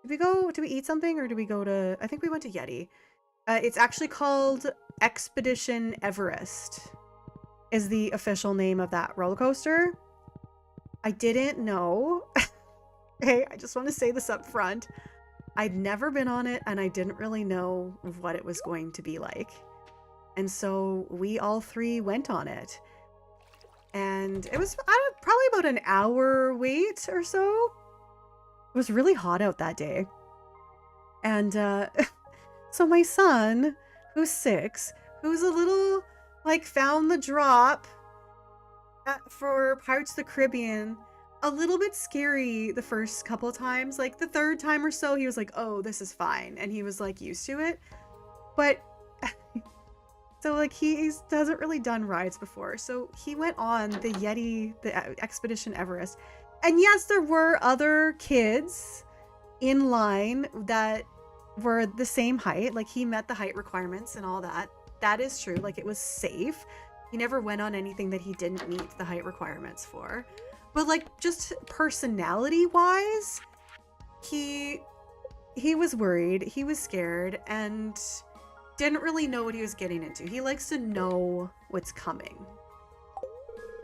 Speaker 1: Did we eat something or did we go to... I think we went to Yeti. It's actually called Expedition Everest is the official name of that roller coaster. I didn't know. Hey, I just want to say this up front. I'd never been on it and I didn't really know what it was going to be like. And so we all three went on it. And it was probably about an hour wait or so. It was really hot out that day. And so my son, who's 6, who's a little, like, found the drop for Pirates of the Caribbean, a little bit scary the first couple of times. Like the third time or so, he was like, oh, this is fine. And he was like used to it. But so like he hasn't really done rides before. So he went on the Yeti, the Expedition Everest. And yes, there were other kids in line that were the same height. Like he met the height requirements and all that. That is true. Like it was safe. He never went on anything that he didn't meet the height requirements for. But like just personality wise, he was worried, he was scared, and didn't really know what he was getting into. He likes to know what's coming.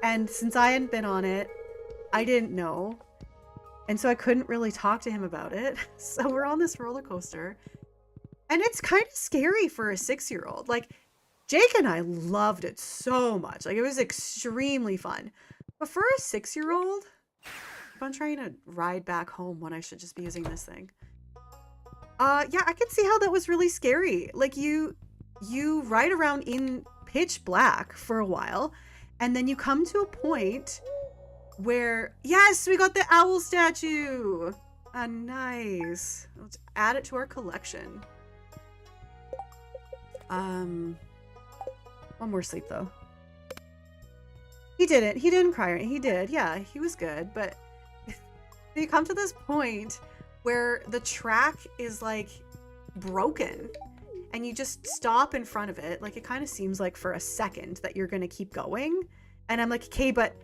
Speaker 1: And since I hadn't been on it, I didn't know. And so I couldn't really talk to him about it. So we're on this roller coaster. And it's kind of scary for a 6-year-old. Like, Jake and I loved it so much. Like, it was extremely fun. But for a 6-year-old, if I'm trying to ride back home when I should just be using this thing. Yeah, I can see how that was really scary. Like, you ride around in pitch black for a while, and then you come to a point where, yes, we got the owl statue. Ah, nice. Let's add it to our collection. One more sleep though. He didn't cry. He did. Yeah, he was good. But you come to this point where the track is like broken and you just stop in front of it. Like it kind of seems like for a second that you're going to keep going. And I'm like, okay, but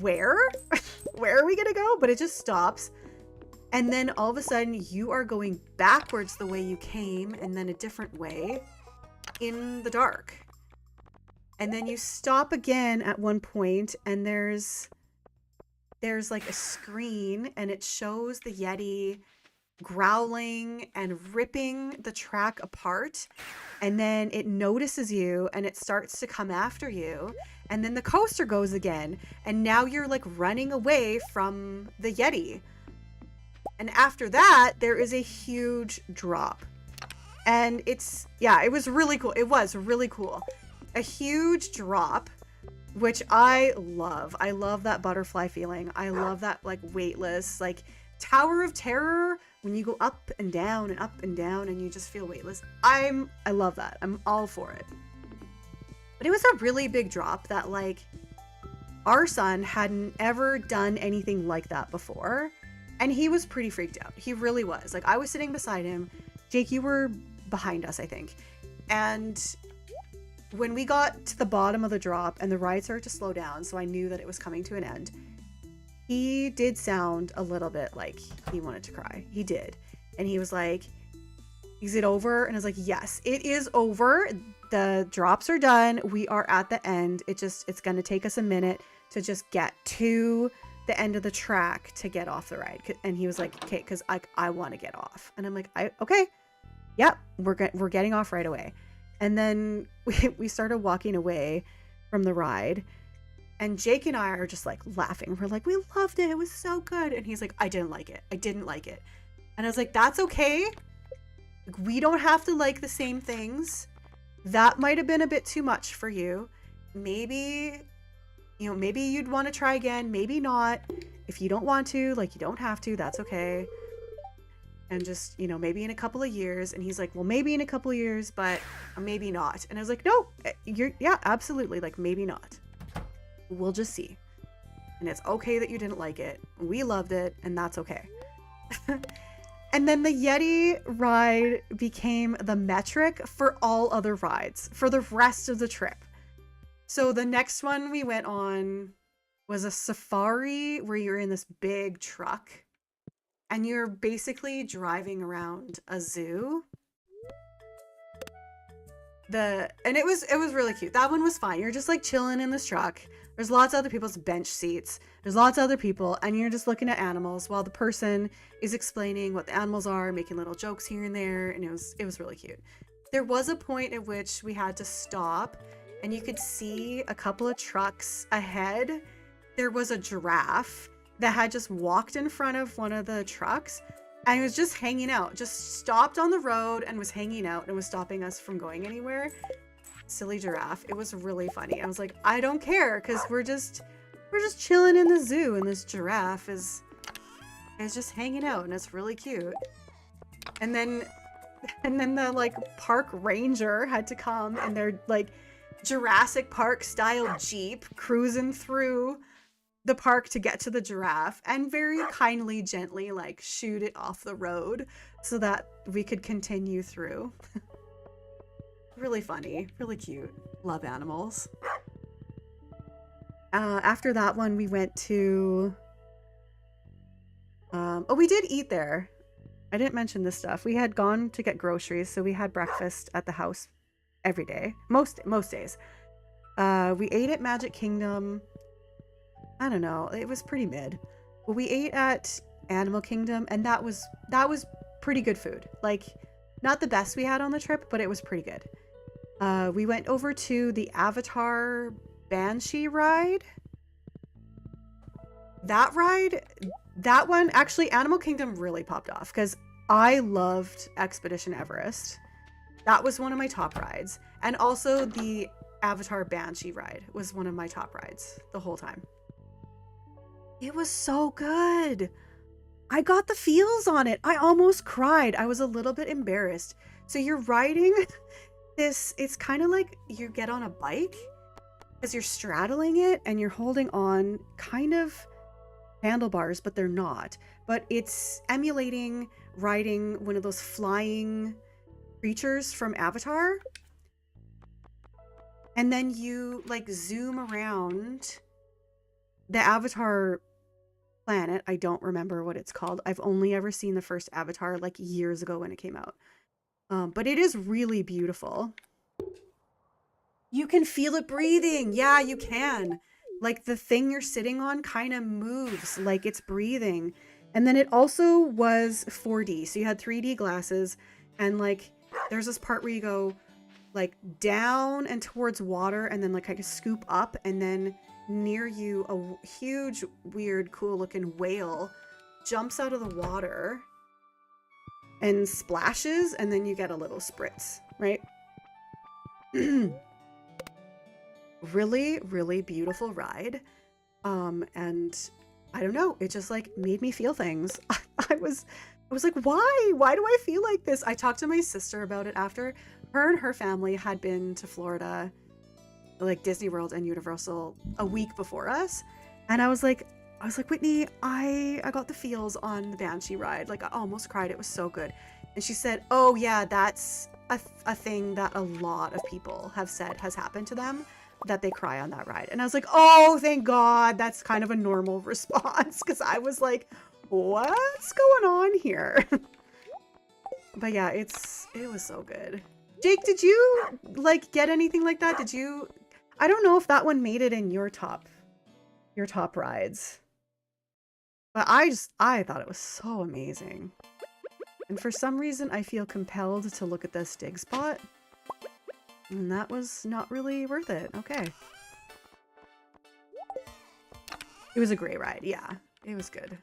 Speaker 1: where? Where are we going to go? But it just stops. And then all of a sudden you are going backwards the way you came and then a different way in the dark. And then you stop again at one point and there's like a screen and it shows the Yeti growling and ripping the track apart. And then it notices you and it starts to come after you. And then the coaster goes again. And now you're like running away from the Yeti. And after that, there is a huge drop. And it was really cool. It was really cool. A huge drop, which I love. I love that butterfly feeling. I love that like weightless, like Tower of Terror when you go up and down and you just feel weightless. I love that. I'm all for it. But it was a really big drop that like our son hadn't ever done anything like that before. And he was pretty freaked out. He really was. Like I was sitting beside him. Jake, you were behind us, I think. And when we got to the bottom of the drop and the ride started to slow down, so I knew that it was coming to an end, he did sound a little bit like he wanted to cry. He did. And he was like, is it over? And I was like, yes, it is over. The drops are done. We are at the end. It's going to take us a minute to just get to the end of the track to get off the ride. And he was like, okay, because I want to get off. And I'm like, okay, yep, we're getting off right away. And then we started walking away from the ride. And Jake and I are just like laughing. We're like, we loved it. It was so good. And he's like, I didn't like it. I didn't like it. And I was like, that's okay. We don't have to like the same things. That might have been a bit too much for you. Maybe you'd want to try again. Maybe not. If you don't want to, like you don't have to, that's okay. And just, maybe in a couple of years. And he's like, well, maybe in a couple of years, but maybe not. And I was like, no, yeah, absolutely. Like, maybe not. We'll just see. And it's okay that you didn't like it. We loved it, and that's okay. And then the Yeti ride became the metric for all other rides for the rest of the trip. So the next one we went on was a safari where you're in this big truck. And you're basically driving around a zoo. And it was really cute. That one was fine. You're just like chilling in this truck. There's lots of other people's bench seats. There's lots of other people, and you're just looking at animals while the person is explaining what the animals are, making little jokes here and there, and it was really cute. There was a point at which we had to stop, and you could see a couple of trucks ahead. There was a giraffe that had just walked in front of one of the trucks and he was just hanging out, just stopped on the road and was hanging out and was stopping us from going anywhere. Silly giraffe. It was really funny. I was like, I don't care, because we're just chilling in the zoo, and this giraffe is just hanging out, and it's really cute. And then the like park ranger had to come in their like Jurassic Park style Jeep cruising through the park to get to the giraffe and very kindly, gently like shoot it off the road so that we could continue through. Really funny, really cute. Love animals. After that one, we went to... oh, we did eat there. I didn't mention this stuff. We had gone to get groceries, so we had breakfast at the house every day. Most days. We ate at Magic Kingdom. I don't know. It was pretty mid. But we ate at Animal Kingdom, and that was pretty good food. Like, not the best we had on the trip, but it was pretty good. We went over to the Avatar Banshee ride. That one, actually, Animal Kingdom really popped off because I loved Expedition Everest. That was one of my top rides. And also the Avatar Banshee ride was one of my top rides the whole time. It was so good. I got the feels on it. I almost cried. I was a little bit embarrassed. So you're riding this, it's kind of like you get on a bike because you're straddling it and you're holding on kind of handlebars, but they're not. But it's emulating riding one of those flying creatures from Avatar. And then you like zoom around the Avatar planet. I don't remember what it's called. I've only ever seen the first Avatar like years ago when it came out. But it is really beautiful. You can feel it breathing. Yeah, you can. Like the thing you're sitting on kind of moves like it's breathing. And then it also was 4D. So you had 3D glasses and like there's this part where you go like down and towards water and then like kind of scoop up, and then near you a huge weird cool looking whale jumps out of the water and splashes, and then you get a little spritz, right? Really, really beautiful ride. And I don't know, it just like made me feel things. I was like, why do I feel like this? I talked to my sister about it after. Her and her family had been to Florida, like Disney World and Universal, a week before us. And I was like, Whitney, I got the feels on the Banshee ride. Like I almost cried. It was so good. And she said, oh yeah, that's a thing that a lot of people have said has happened to them, that they cry on that ride. And I was like, oh, thank God. That's kind of a normal response. Cause I was like, what's going on here? But yeah, it was so good. Jake, did you like get anything like that? I don't know if that one made it in your top rides. But I thought it was so amazing. And for some reason, I feel compelled to look at this dig spot. And that was not really worth it. Okay. It was a great ride. Yeah, it was good.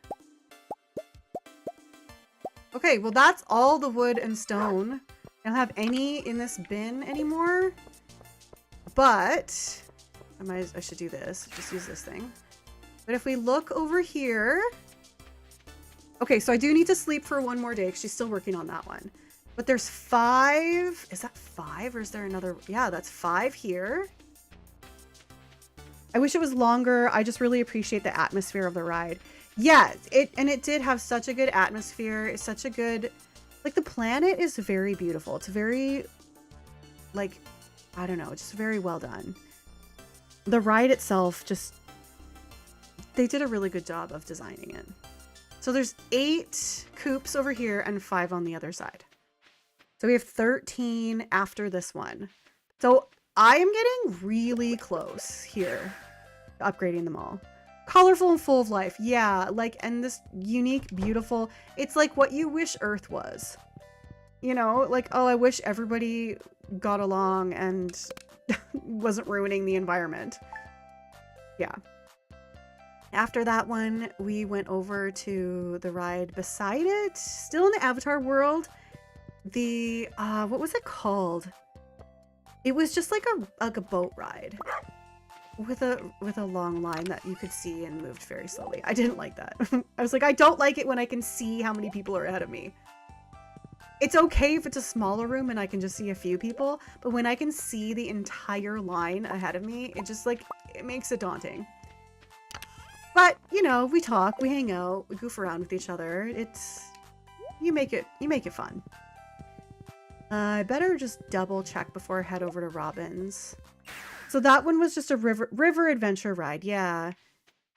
Speaker 1: Okay, well that's all the wood and stone. I don't have any in this bin anymore. But I should do this. Just use this thing. But if we look over here... Okay, so I do need to sleep for one more day because she's still working on that one. But there's 5. Is that 5 or is there another? Yeah, that's 5 here. I wish it was longer. I just really appreciate the atmosphere of the ride. Yeah, it did have such a good atmosphere. It's such a good... Like, the planet is very beautiful. It's very, like, I don't know, just very well done. The ride itself just... They did a really good job of designing it. So there's 8 coops over here and 5 on the other side. So we have 13 after this one. So I am getting really close here to upgrading them all. Colorful and full of life. Yeah, like, and this unique, beautiful, it's like what you wish Earth was. You know, like, oh, I wish everybody got along and wasn't ruining the environment. Yeah. After that one, we went over to the ride beside it, still in the Avatar world. The, what was it called? It was just like a boat ride. with a long line that you could see and moved very slowly. I didn't like that. I was like, I don't like it when I can see how many people are ahead of me. It's okay if it's a smaller room and I can just see a few people, but when I can see the entire line ahead of me, it just like, it makes it daunting. But, you know, we talk, we hang out, we goof around with each other. You make it fun. I better just double check before I head over to Robin's. So that one was just a river adventure ride, yeah.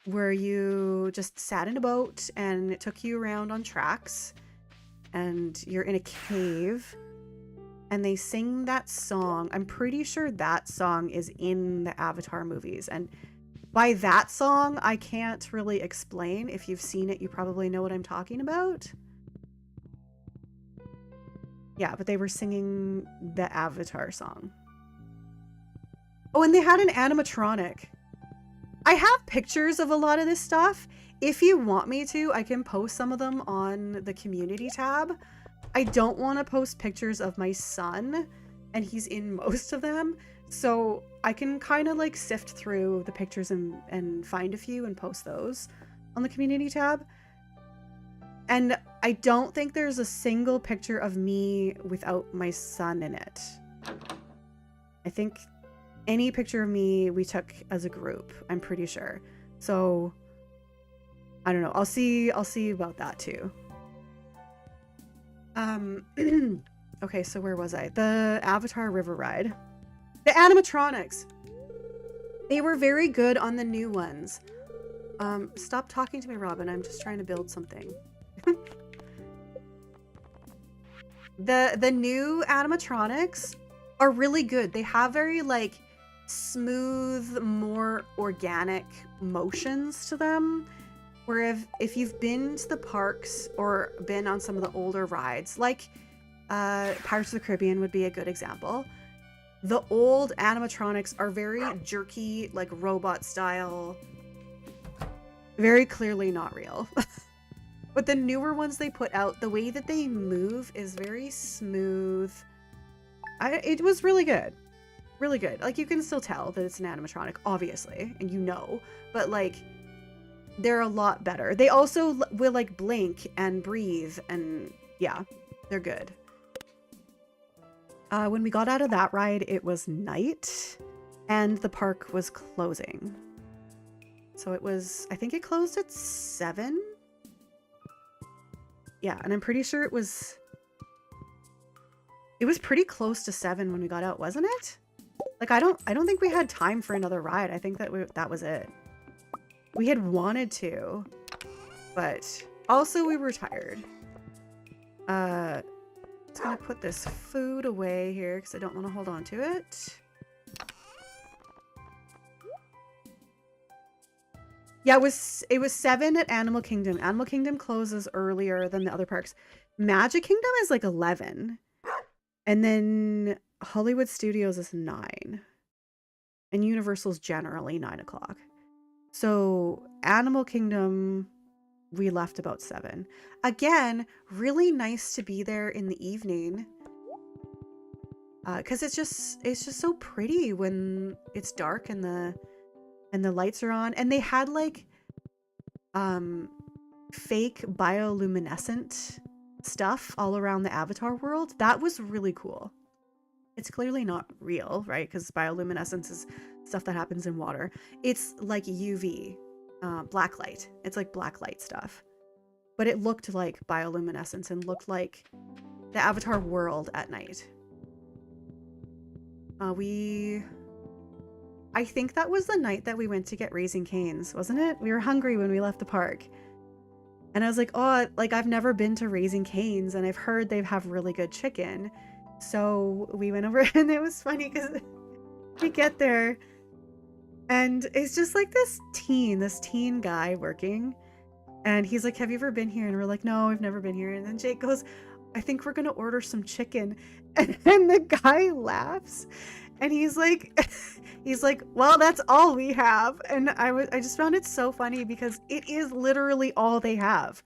Speaker 1: Where you just sat in a boat and it took you around on tracks. And you're in a cave. And they sing that song. I'm pretty sure that song is in the Avatar movies. And by that song, I can't really explain. If you've seen it, you probably know what I'm talking about. Yeah, but they were singing the Avatar song. Oh, and they had an animatronic. I have pictures of a lot of this stuff. If you want me to, I can post some of them on the community tab. I don't want to post pictures of my son, and he's in most of them. So I can kind of like sift through the pictures and find a few and post those on the community tab. And I don't think there's a single picture of me without my son in it. I think any picture of me we took as a group, I'm pretty sure. So I don't know. I'll see about that too. Okay, so where was I? The Avatar River Ride. The animatronics. They were very good on the new ones. Stop talking to me, Robin. I'm just trying to build something. The new animatronics are really good. They have very like smooth, more organic motions to them. Where if you've been to the parks or been on some of the older rides, like Pirates of the Caribbean would be a good example. The old animatronics are very jerky, like robot style. Very clearly not real. But the newer ones they put out, the way that they move is very smooth. It was really good. Really good. Like, you can still tell that it's an animatronic, obviously, and you know. But, like, they're a lot better. They also will, like, blink and breathe, and yeah, they're good. When we got out of that ride, it was night, and the park was closing. So it was, I think it closed at 7? Yeah, and I'm pretty sure it was pretty close to 7 when we got out, wasn't it? Like, I don't think we had time for another ride. I think that was it. We had wanted to, but also we were tired. Just gonna put this food away here because I don't want to hold on to it. Yeah, it was 7 at Animal Kingdom. Animal Kingdom closes earlier than the other parks. Magic Kingdom is like 11. And then Hollywood Studios is 9. And Universal's generally 9 o'clock. So Animal Kingdom, we left about 7. Again, really nice to be there in the evening. Because it's just so pretty when it's dark and the lights are on. And they had like fake bioluminescent stuff all around the Avatar world. That was really cool. It's clearly not real, right? Because bioluminescence is stuff that happens in water. It's like UV, black light. It's like black light stuff. But it looked like bioluminescence and looked like the Avatar world at night. I think that was the night that we went to get Raising Cane's, wasn't it? We were hungry when we left the park. And I was like, oh, like I've never been to Raising Cane's and I've heard they have really good chicken. So we went over and it was funny because we get there and it's just like this teen guy working. And he's like, have you ever been here? And we're like, no, I've never been here. And then Jake goes, I think we're going to order some chicken. And then the guy laughs and he's like, well, that's all we have. And I just found it so funny because it is literally all they have.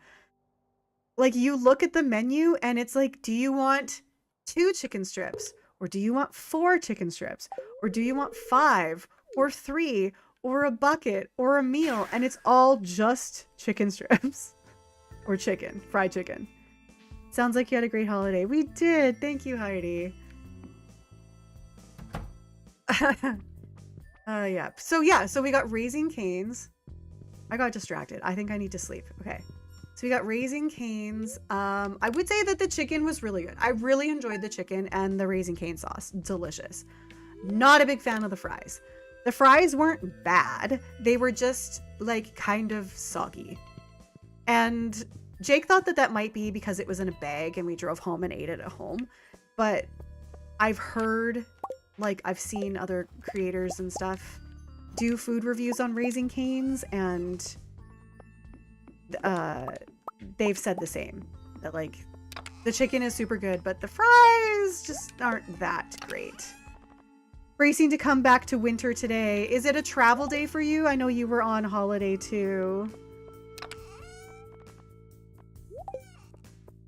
Speaker 1: Like, you look at the menu and it's like, do you want 2 chicken strips? Or do you want 4 chicken strips? Or do you want 5 or 3 or a bucket or a meal, and it's all just chicken strips or chicken, fried chicken. Sounds like you had a great holiday. We did. Thank you, Heidi. Yeah. So we got Raising Cane's. I got distracted. I think I need to sleep. Okay. So we got Raising Cane's. I would say that the chicken was really good. I really enjoyed the chicken and the Raising Cane sauce. Delicious. Not a big fan of the fries. The fries weren't bad. They were just like kind of soggy. And Jake thought that that might be because it was in a bag and we drove home and ate it at home. But I've heard, like, I've seen other creators and stuff do food reviews on Raising Cane's, and they've said the same. That, like, the chicken is super good, but the fries just aren't that great. Bracing to come back to winter today. Is it a travel day for you? I know you were on holiday too.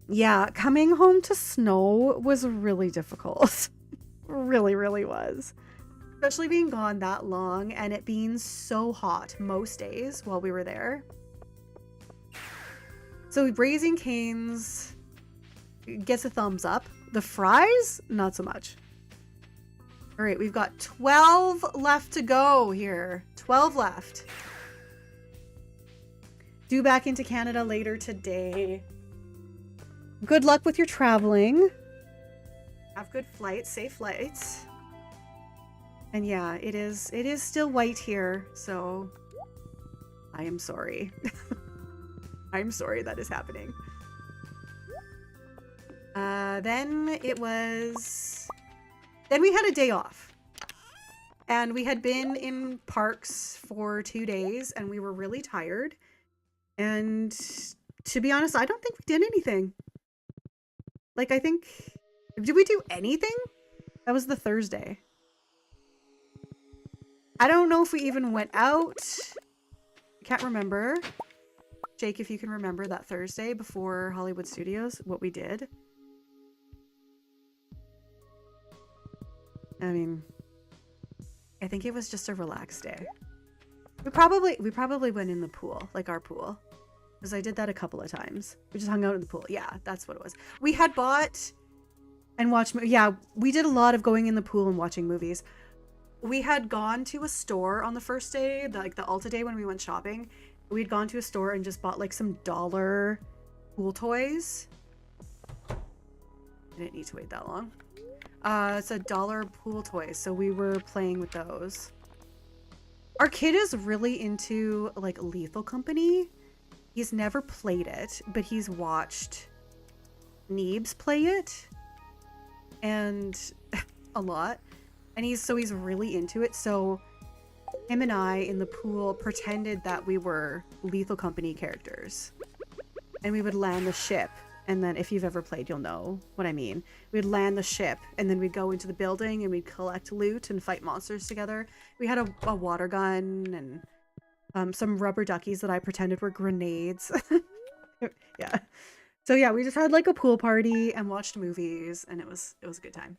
Speaker 1: Yeah, coming home to snow was really difficult. Really, really was. Especially being gone that long and it being so hot most days while we were there. So Raising Cane's gets a thumbs up. The fries, not so much. All right, we've got 12 left to go here. 12 left. Due back into Canada later today. Good luck with your traveling. Have good flights, safe flights. And yeah, it is still white here, so I am sorry. I'm sorry that is happening. Then we had a day off. And we had been in parks for 2 days and we were really tired. And to be honest, I don't think we did anything. Like, I think, did we do anything? That was the Thursday. I don't know if we even went out. I can't remember. Jake, if you can remember that Thursday before Hollywood Studios, what we did. I mean, I think it was just a relaxed day. We probably went in the pool, like our pool. Because I did that a couple of times. We just hung out in the pool. Yeah, that's what it was. We had bought and watched. Yeah, we did a lot of going in the pool and watching movies. We had gone to a store on the first day, like the Ulta day when we went shopping. We'd gone to a store and just bought like some dollar pool toys. I didn't need to wait that long. It's a dollar pool toys, so we were playing with those. Our kid is really into like Lethal Company. He's never played it, but he's watched Neebs play it, and a lot. And he's really into it. So him and I in the pool pretended that we were Lethal Company characters, and we would land the ship. And then if you've ever played, you'll know what I mean. We'd land the ship and then we'd go into the building and we'd collect loot and fight monsters together. We had a water gun and some rubber duckies that I pretended were grenades. Yeah. So yeah, we just had like a pool party and watched movies, and it was a good time.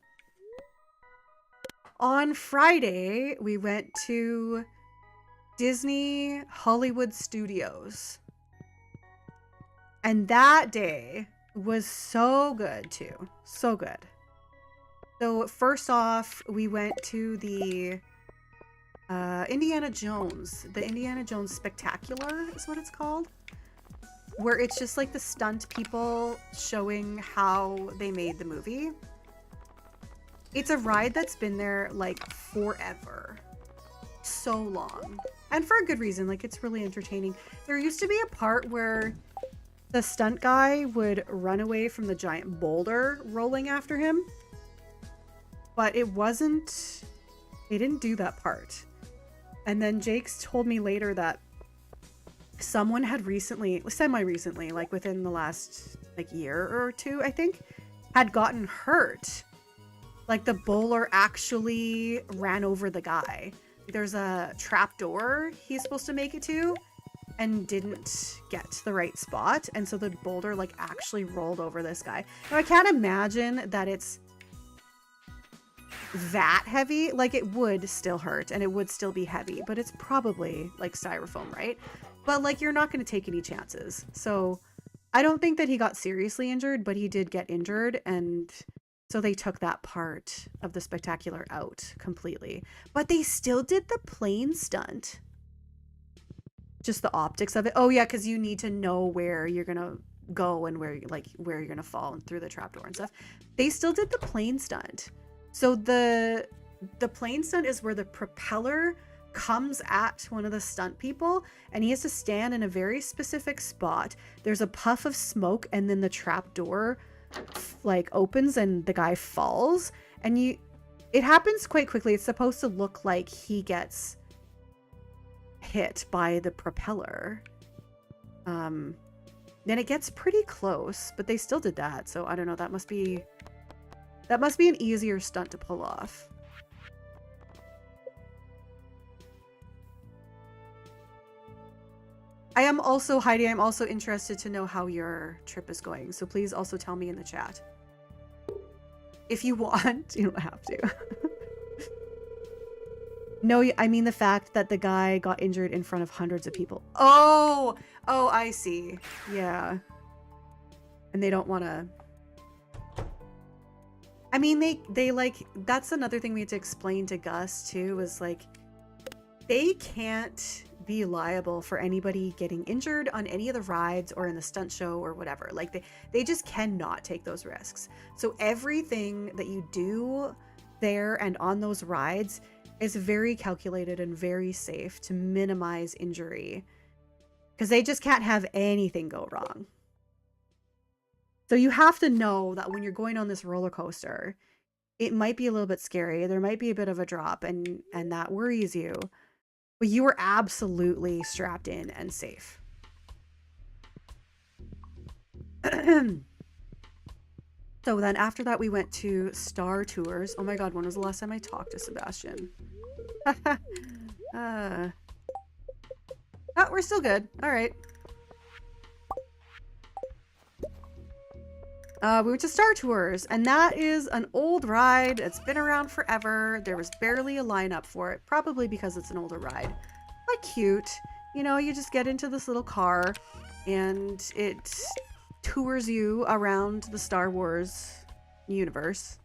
Speaker 1: On Friday, we went to Disney Hollywood Studios. And that day was so good too. So good. So first off, we went to the Indiana Jones. The Indiana Jones Spectacular is what it's called. Where it's just like the stunt people showing how they made the movie. It's a ride that's been there like forever. So long. And for a good reason. Like, it's really entertaining. There used to be a part where the stunt guy would run away from the giant boulder rolling after him. But it wasn't... They didn't do that part. And then Jake's told me later that someone had recently, semi-recently, like within the last like year or two, I think, had gotten hurt. Like the bowler actually ran over the guy. There's a trap door he's supposed to make it to and didn't get the right spot. And so the boulder like actually rolled over this guy. Now I can't imagine that it's that heavy. Like, it would still hurt and it would still be heavy, but it's probably like styrofoam, right? But like, you're not going to take any chances. So I don't think that he got seriously injured, but he did get injured, and so they took that part of the spectacular out completely. But they still did the plane stunt. Just the optics of it. Oh yeah, because you need to know where you're gonna go and where you're gonna fall through the trapdoor and stuff. They still did the plane stunt. So the plane stunt is where the propeller comes at one of the stunt people, and he has to stand in a very specific spot. There's a puff of smoke, and then the trapdoor like opens and the guy falls, and it happens quite quickly. It's supposed to look like he gets hit by the propeller. Then it gets pretty close, but they still did that. So I don't know, that must be an easier stunt to pull off. I am also, Heidi, I'm also interested to know how your trip is going. So please also tell me in the chat. If you want, you don't have to. No, I mean the fact that the guy got injured in front of hundreds of people. Oh, I see. Yeah. And they don't want to... I mean, they like... That's another thing we had to explain to Gus, too, is like... They can't be liable for anybody getting injured on any of the rides or in the stunt show or whatever. Like, they just cannot take those risks. So everything that you do there and on those rides is very calculated and very safe to minimize injury, because they just can't have anything go wrong. So you have to know that when you're going on this roller coaster, it might be a little bit scary. There might be a bit of a drop, and that worries you, but you are absolutely strapped in and safe. So then after that, we went to Star Tours. Oh my God, when was the last time I talked to Sebastian? Oh, we're still good. All right. We went to Star Tours, and that is an old ride. It's been around forever. There was barely a lineup for it, probably because it's an older ride. But cute. You know, you just get into this little car, and it tours you around the Star Wars universe,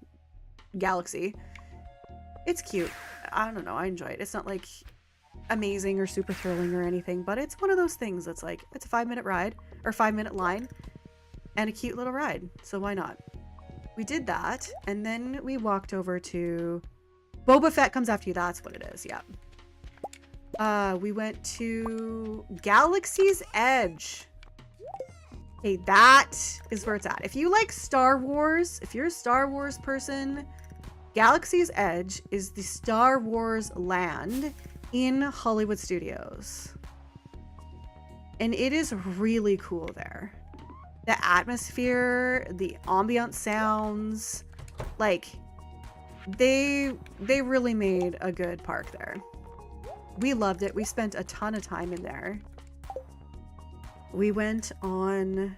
Speaker 1: galaxy. It's cute. I don't know. I enjoy it. It's not like amazing or super thrilling or anything, but it's one of those things that's like, it's a 5-minute ride or 5-minute line and a cute little ride. So why not? We did that. And then we walked over to Boba Fett comes after you. That's what it is. Yeah. We went to Galaxy's Edge. Hey, that is where it's at. If you like Star Wars, if you're a Star Wars person, Galaxy's Edge is the Star Wars land in Hollywood Studios. And it is really cool there. The atmosphere, the ambient sounds, like they really made a good park there. We loved it. We spent a ton of time in there. We went on...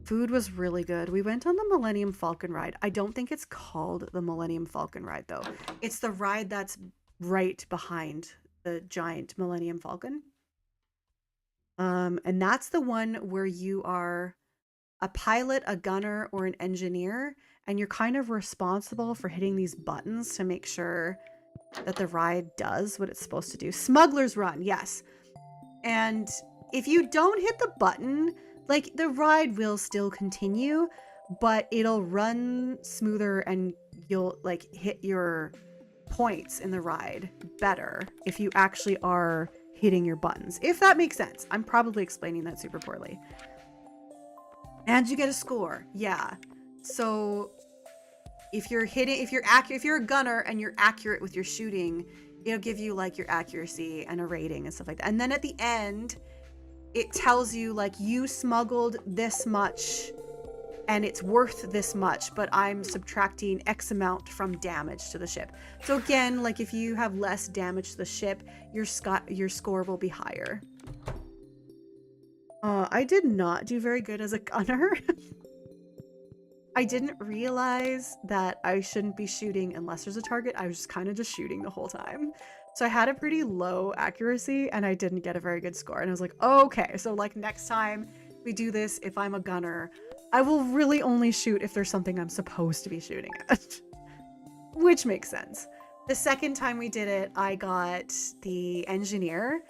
Speaker 1: Food was really good. We went on the Millennium Falcon ride. I don't think it's called the Millennium Falcon ride, though. It's the ride that's right behind the giant Millennium Falcon. And that's the one where you are a pilot, a gunner, or an engineer, and you're kind of responsible for hitting these buttons to make sure that the ride does what it's supposed to do. Smuggler's Run, yes. And if you don't hit the button, like, the ride will still continue, but it'll run smoother and you'll, like, hit your points in the ride better if you actually are hitting your buttons. If that makes sense. I'm probably explaining that super poorly. And you get a score. Yeah. So if you're a gunner and you're accurate with your shooting, it'll give you, like, your accuracy and a rating and stuff like that. And then at the end, it tells you, like, you smuggled this much and it's worth this much, but I'm subtracting X amount from damage to the ship. So again, like, if you have less damage to the ship, your score will be higher. I did not do very good as a gunner. I didn't realize that I shouldn't be shooting unless there's a target. I was just kind of just shooting the whole time. So I had a pretty low accuracy and I didn't get a very good score. And I was like, okay, so like next time we do this, if I'm a gunner, I will really only shoot if there's something I'm supposed to be shooting at. Which makes sense. The second time we did it, I got the engineer.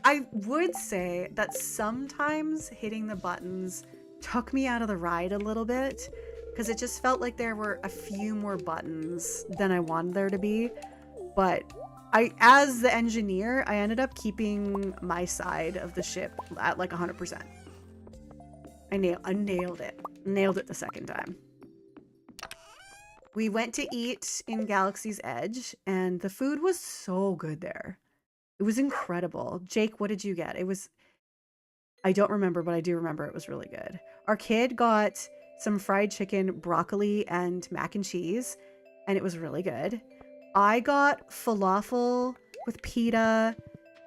Speaker 1: I would say that sometimes hitting the buttons took me out of the ride a little bit because it just felt like there were a few more buttons than I wanted there to be. But as the engineer, I ended up keeping my side of the ship at like 100%. I nailed it. Nailed it the second time. We went to eat in Galaxy's Edge and the food was so good there. It was incredible. Jake, what did you get? I don't remember, but I do remember it was really good. Our kid got some fried chicken, broccoli, and mac and cheese, and it was really good. I got falafel with pita,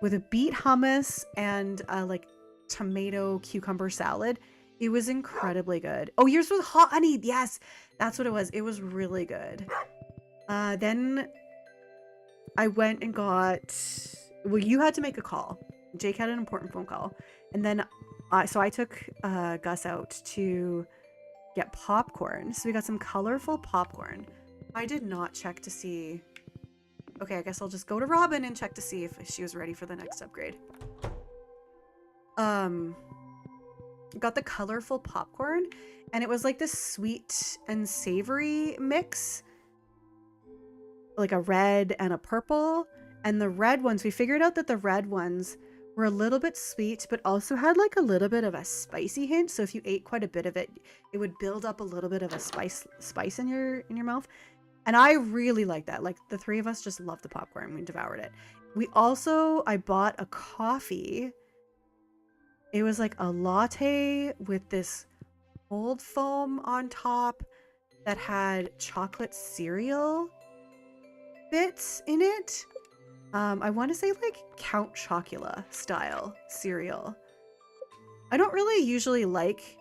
Speaker 1: with a beet hummus, and like tomato cucumber salad. It was incredibly good. Oh, yours was hot honey. Yes, that's what it was. It was really good. Then I went and got... Well, you had to make a call. Jake had an important phone call. And then so I took Gus out to get popcorn. So we got some colorful popcorn. I did not check to see... Okay, I guess I'll just go to Robin and check to see if she was ready for the next upgrade. Got the colorful popcorn, and it was like this sweet and savory mix. Like a red and a purple. And the red ones, we figured out that the red ones were a little bit sweet, but also had like a little bit of a spicy hint. So if you ate quite a bit of it, it would build up a little bit of a spice in your mouth. And I really like that. Like the three of us just loved the popcorn. We devoured it. I bought a coffee. It was like a latte with this cold foam on top that had chocolate cereal bits in it. I want to say like Count Chocula style cereal. I don't really usually like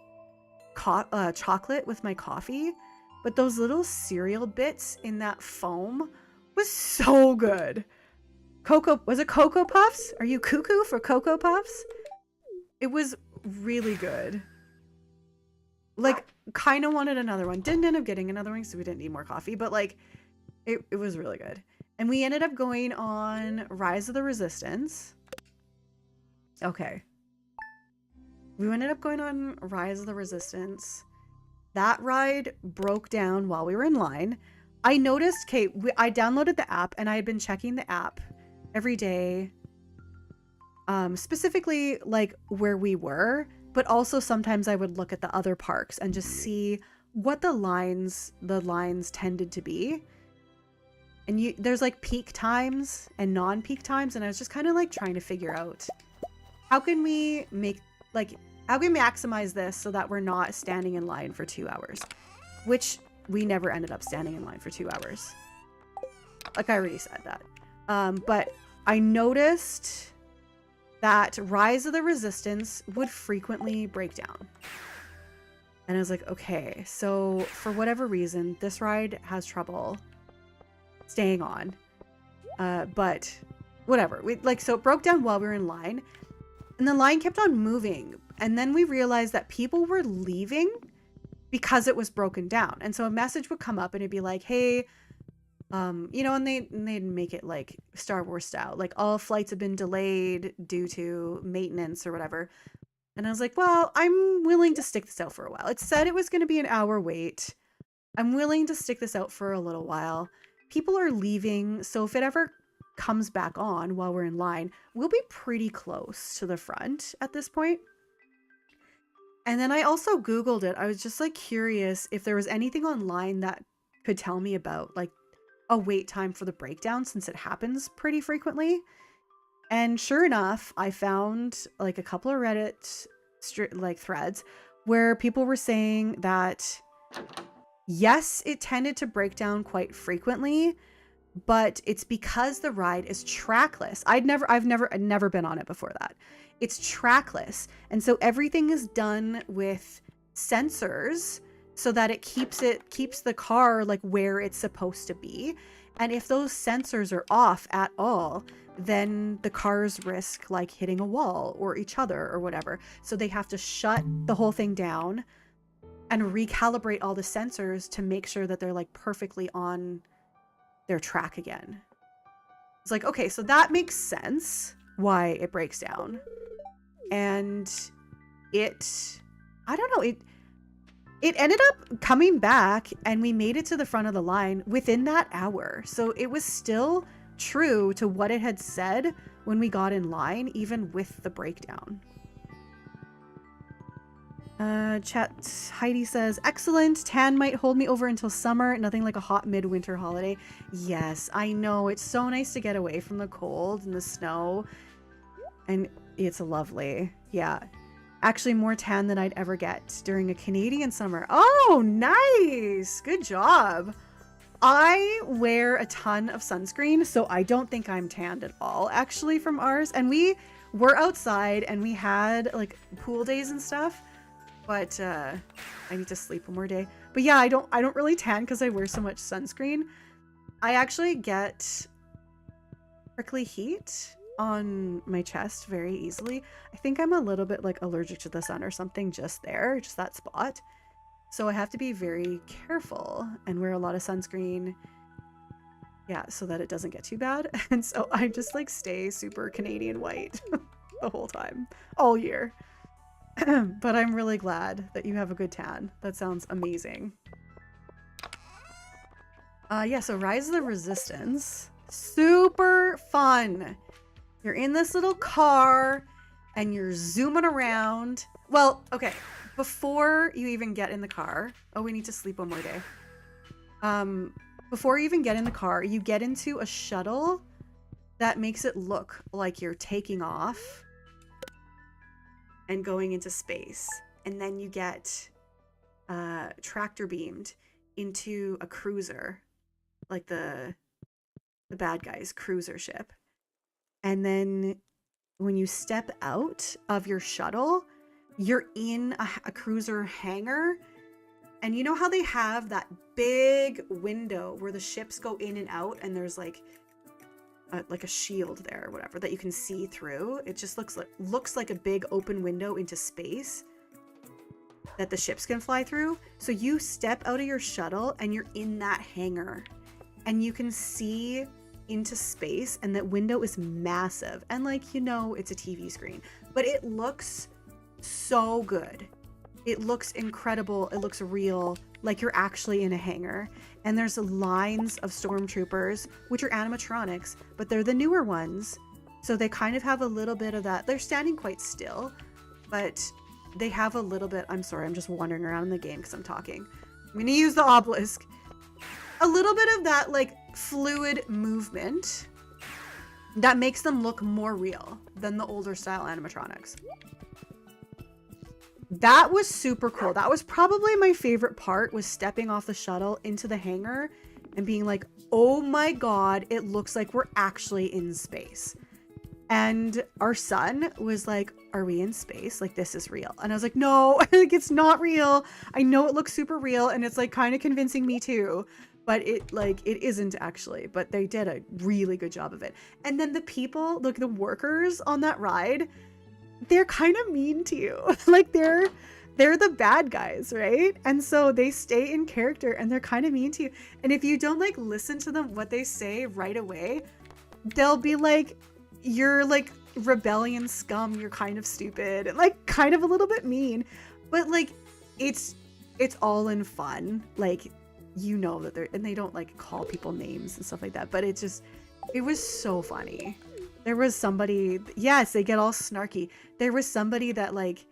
Speaker 1: chocolate with my coffee, but those little cereal bits in that foam was so good. Was it Cocoa Puffs? Are you cuckoo for Cocoa Puffs? It was really good. Like, kind of wanted another one. Didn't end up getting another one, so we didn't need more coffee, but like, it was really good. And we ended up going on Rise of the Resistance. Okay. We ended up going on Rise of the Resistance. That ride broke down while we were in line. I noticed, I downloaded the app and I had been checking the app every day. Specifically like where we were, but also sometimes I would look at the other parks and just see what the lines tended to be. And there's like peak times and non-peak times, and I was just kind of like trying to figure out how can we maximize this so that we're not standing in line for 2 hours, which we never ended up standing in line for 2 hours. Like I already said that. But I noticed that Rise of the Resistance would frequently break down. And I was like, okay, so for whatever reason, this ride has trouble staying on. But whatever. So it broke down while we were in line. And the line kept on moving. And then we realized that people were leaving because it was broken down. And so a message would come up and it'd be like, hey, and they'd make it like Star Wars style, like all flights have been delayed due to maintenance or whatever. And I was like, well, I'm willing to stick this out for a while. It said it was going to be an hour wait. I'm willing to stick this out for a little while. People are leaving, so if it ever comes back on while we're in line, we'll be pretty close to the front at this point. And then I also Googled it. I was just like curious if there was anything online that could tell me about like a wait time for the breakdown, since it happens pretty frequently. And sure enough, I found like a couple of Reddit threads where people were saying that yes, it tended to break down quite frequently, but it's because the ride is trackless. I've never been on it before that. It's trackless. And so everything is done with sensors so that it keeps the car like where it's supposed to be. And if those sensors are off at all, then the cars risk like hitting a wall or each other or whatever. So they have to shut the whole thing down and recalibrate all the sensors to make sure that they're like perfectly on their track again. It's like, okay, so that makes sense why it breaks down. And I don't know, it ended up coming back and we made it to the front of the line within that hour. So it was still true to what it had said when we got in line, even with the breakdown. Chat, Heidi says, excellent. Tan might hold me over until summer. Nothing like a hot midwinter holiday. Yes, I know. It's so nice to get away from the cold and the snow. And it's lovely. Yeah. Actually, more tan than I'd ever get during a Canadian summer. Oh, nice. Good job. I wear a ton of sunscreen, so I don't think I'm tanned at all, actually, from ours. And we were outside and we had like pool days and stuff. But I need to sleep one more day. But yeah, I don't really tan because I wear so much sunscreen. I actually get prickly heat on my chest very easily. I think I'm a little bit like allergic to the sun or something just there, just that spot. So I have to be very careful and wear a lot of sunscreen. Yeah, so that it doesn't get too bad. And so I just like stay super Canadian white the whole time, all year. But I'm really glad that you have a good tan. That sounds amazing. Yeah, so Rise of the Resistance. Super fun. You're in this little car and you're zooming around. Well, okay. Before you even get in the car. Oh, we need to sleep one more day. Before you even get in the car, you get into a shuttle that makes it look like you're taking off and going into space. And then you get tractor beamed into a cruiser, like the bad guy's cruiser ship. And then when you step out of your shuttle, you're in a cruiser hangar. And you know how they have that big window where the ships go in and out and there's like a shield there or whatever that you can see through. It just looks like a big open window into space that the ships can fly through. So you step out of your shuttle and you're in that hangar and you can see into space, and that window is massive. And like, you know, it's a TV screen, but it looks so good. It looks incredible. It looks real, like you're actually in a hangar. And there's lines of stormtroopers, which are animatronics, but they're the newer ones. So they kind of have a little bit of that. They're standing quite still, but they have a little bit. I'm sorry, I'm just wandering around in the game because I'm talking. I'm going to use the obelisk. A little bit of that like fluid movement that makes them look more real than the older style animatronics. That was super cool. That was probably my favorite part, was stepping off the shuttle into the hangar and being like, oh my God, it looks like we're actually in space. And our son was like, are we in space? Like, this is real. And I was like, no, like, it's not real. I know it looks super real and it's like kind of convincing me too, but it isn't actually. But they did a really good job of it. And then the people, like the workers on that ride, they're kind of mean to you. Like they're the bad guys, right? And so they stay in character and they're kind of mean to you. And if you don't like listen to them, what they say right away, they'll be like, you're like rebellion scum, you're kind of stupid, and like kind of a little bit mean, but like it's all in fun. Like, you know that they're, and they don't like call people names and stuff like that, but it was so funny. There was somebody, yes, they get all snarky. There was somebody that like,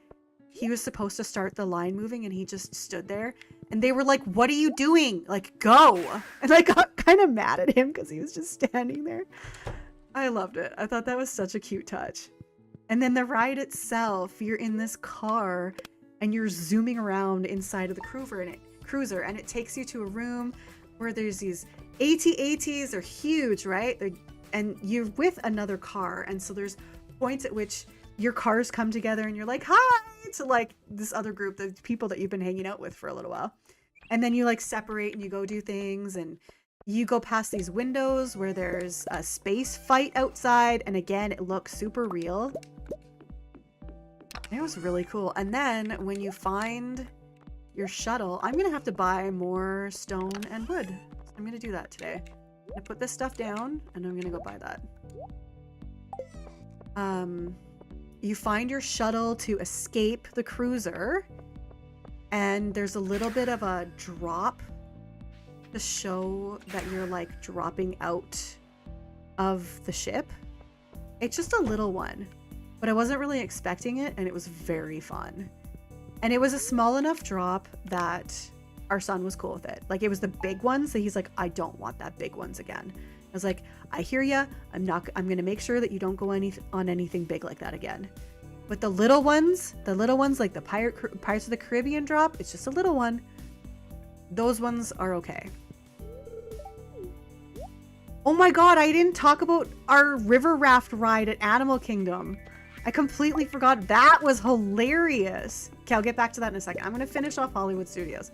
Speaker 1: he was supposed to start the line moving and he just stood there and they were like, what are you doing? Like, go. And I got kind of mad at him because he was just standing there. I loved it. I thought that was such a cute touch. And then the ride itself, you're in this car and you're zooming around inside of the cruiser and it takes you to a room where there's these AT-ATs. They're huge, right? And you're with another car. And so there's points at which your cars come together and you're like, hi, to like this other group, the people that you've been hanging out with for a little while. And then you like separate and you go do things, and you go past these windows where there's a space fight outside. And again, it looks super real. It was really cool. And then when you find your shuttle, I'm going to have to buy more stone and wood. I'm going to do that today. I'm going to put this stuff down and I'm going to go buy that. You find your shuttle to escape the cruiser, and there's a little bit of a drop to show that you're like dropping out of the ship. It's just a little one, but I wasn't really expecting it, and it was very fun. And it was a small enough drop that our son was cool with it. Like, it was the big ones that he's like, I don't want that big ones again. I was like, I hear ya. I'm going to make sure that you don't go on anything big like that again. But the little ones like the Pirates of the Caribbean drop, it's just a little one. Those ones are okay. Oh my God, I didn't talk about our river raft ride at Animal Kingdom. I completely forgot. That was hilarious. Okay, I'll get back to that in a second. I'm going to finish off Hollywood Studios.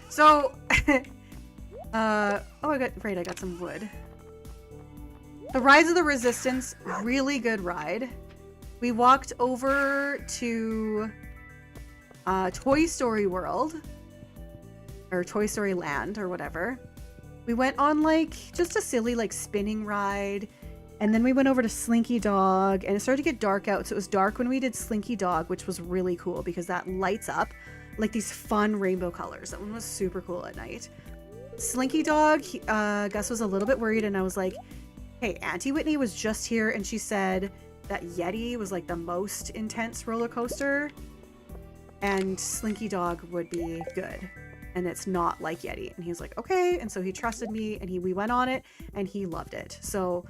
Speaker 1: So, I got some wood. The Rise of the Resistance, really good ride. We walked over to Toy Story World, or Toy Story Land, or whatever. We went on like just a silly like spinning ride, and then we went over to Slinky Dog, and it started to get dark out. So it was dark when we did Slinky Dog, which was really cool because that lights up like these fun rainbow colors. That one was super cool at night. Slinky Dog, Gus was a little bit worried, and I was like, hey, Auntie Whitney was just here and she said that Yeti was like the most intense roller coaster and Slinky Dog would be good. And it's not like Yeti. And he was like, okay. And so he trusted me, and we went on it and he loved it. So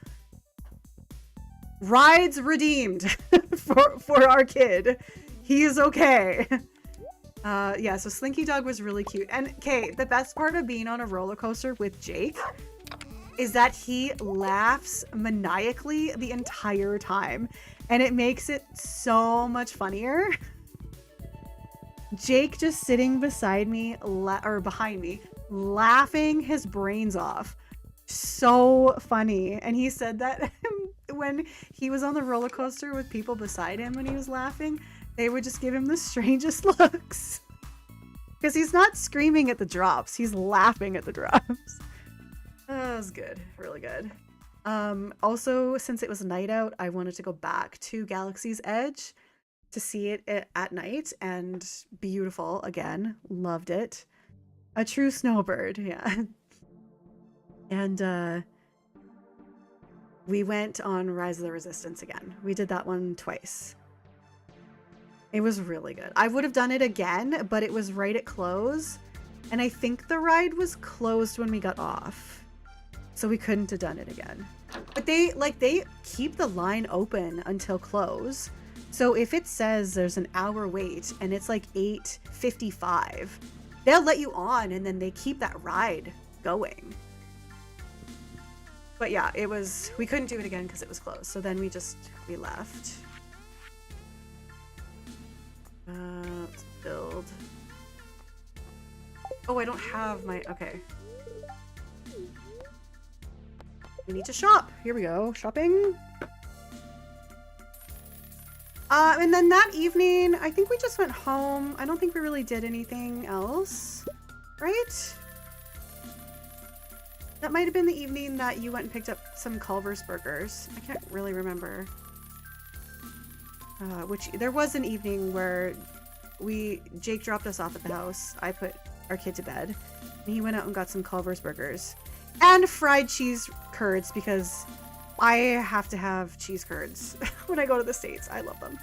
Speaker 1: rides redeemed for our kid. He is okay. Yeah, so Slinky Dog was really cute. And okay, the best part of being on a roller coaster with Jake is that he laughs maniacally the entire time, and it makes it so much funnier. Jake just sitting beside me, or behind me, laughing his brains off. So funny. And he said that when he was on the roller coaster with people beside him when he was laughing, they would just give him the strangest looks. Because he's not screaming at the drops, he's laughing at the drops. That was good. Really good. Also, since it was night out, I wanted to go back to Galaxy's Edge to see it at night, and beautiful again. Loved it. A true snowbird, yeah. And we went on Rise of the Resistance again. We did that one twice. It was really good. I would have done it again, but it was right at close, and I think the ride was closed when we got off. So we couldn't have done it again. But they keep the line open until close. So if it says there's an hour wait and it's like 8:55, they'll let you on, and then they keep that ride going. But yeah, we couldn't do it again because it was closed. So then we left. Let's build. Oh, I don't have my, okay. We need to shop. Here we go. Shopping. And then that evening, I think we just went home. I don't think we really did anything else, right? That might have been the evening that you went and picked up some Culver's burgers. I can't really remember. There was an evening where Jake dropped us off at the house. I put our kid to bed, and he went out and got some Culver's burgers. And fried cheese curds, because I have to have cheese curds when I go to the States. I love them.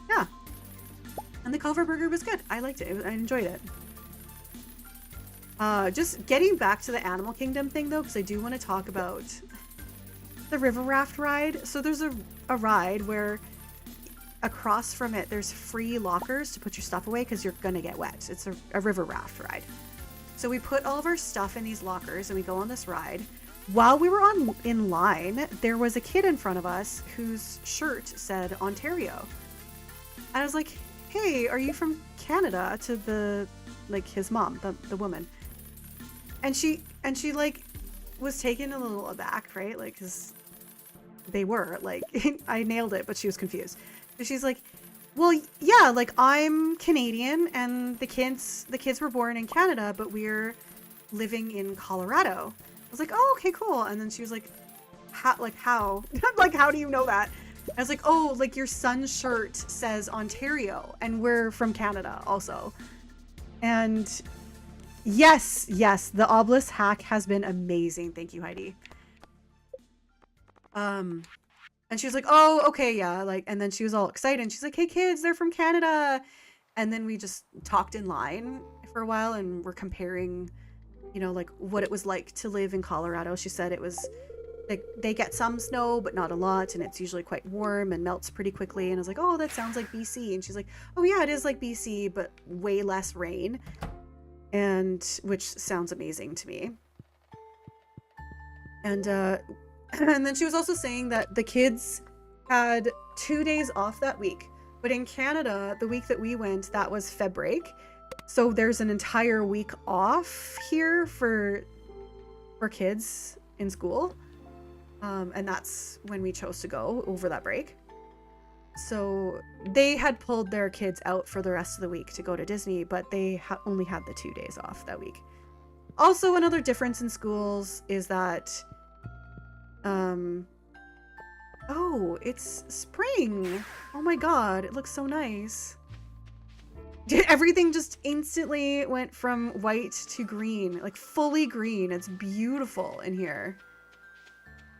Speaker 1: Yeah. And the Culver burger was good. I liked it. I enjoyed it. Just getting back to the Animal Kingdom thing, though, because I do want to talk about the river raft ride. So there's a ride where across from it, there's free lockers to put your stuff away because you're going to get wet. It's a river raft ride. So we put all of our stuff in these lockers and we go on this ride. while we were in line, there was a kid in front of us whose shirt said Ontario. And I was like, hey, are you from Canada? To the, like, his mom, the woman. And she like was taken a little aback, right? Like, cause they were like, I nailed it, but she was confused. And she's like, well, yeah, like I'm Canadian and the kids were born in Canada, but we're living in Colorado. I was like, oh, okay, cool. And then she was like, how? I'm like, how do you know that? I was like, oh, like your son's shirt says Ontario and we're from Canada also. And yes, the obelisk hack has been amazing. Thank you, Heidi. And she was like, oh, okay, yeah. Like, and then she was all excited and she's like, hey kids, they're from Canada. And then we just talked in line for a while and we're comparing, you know, like what it was like to live in Colorado. She said it was like they get some snow, but not a lot. And it's usually quite warm and melts pretty quickly. And I was like, oh, that sounds like BC. And she's like, oh yeah, it is like BC, but way less rain. And which sounds amazing to me. And then she was also saying that the kids had 2 days off that week, but in Canada, the week that we went, that was Feb break. So there's an entire week off here for kids in school. And that's when we chose to go over that break. So they had pulled their kids out for the rest of the week to go to Disney, but they only had the 2 days off that week. Also, another difference in schools is that, oh, it's spring. Oh my God, it looks so nice. Everything just instantly went from white to green, like fully green. It's beautiful in here.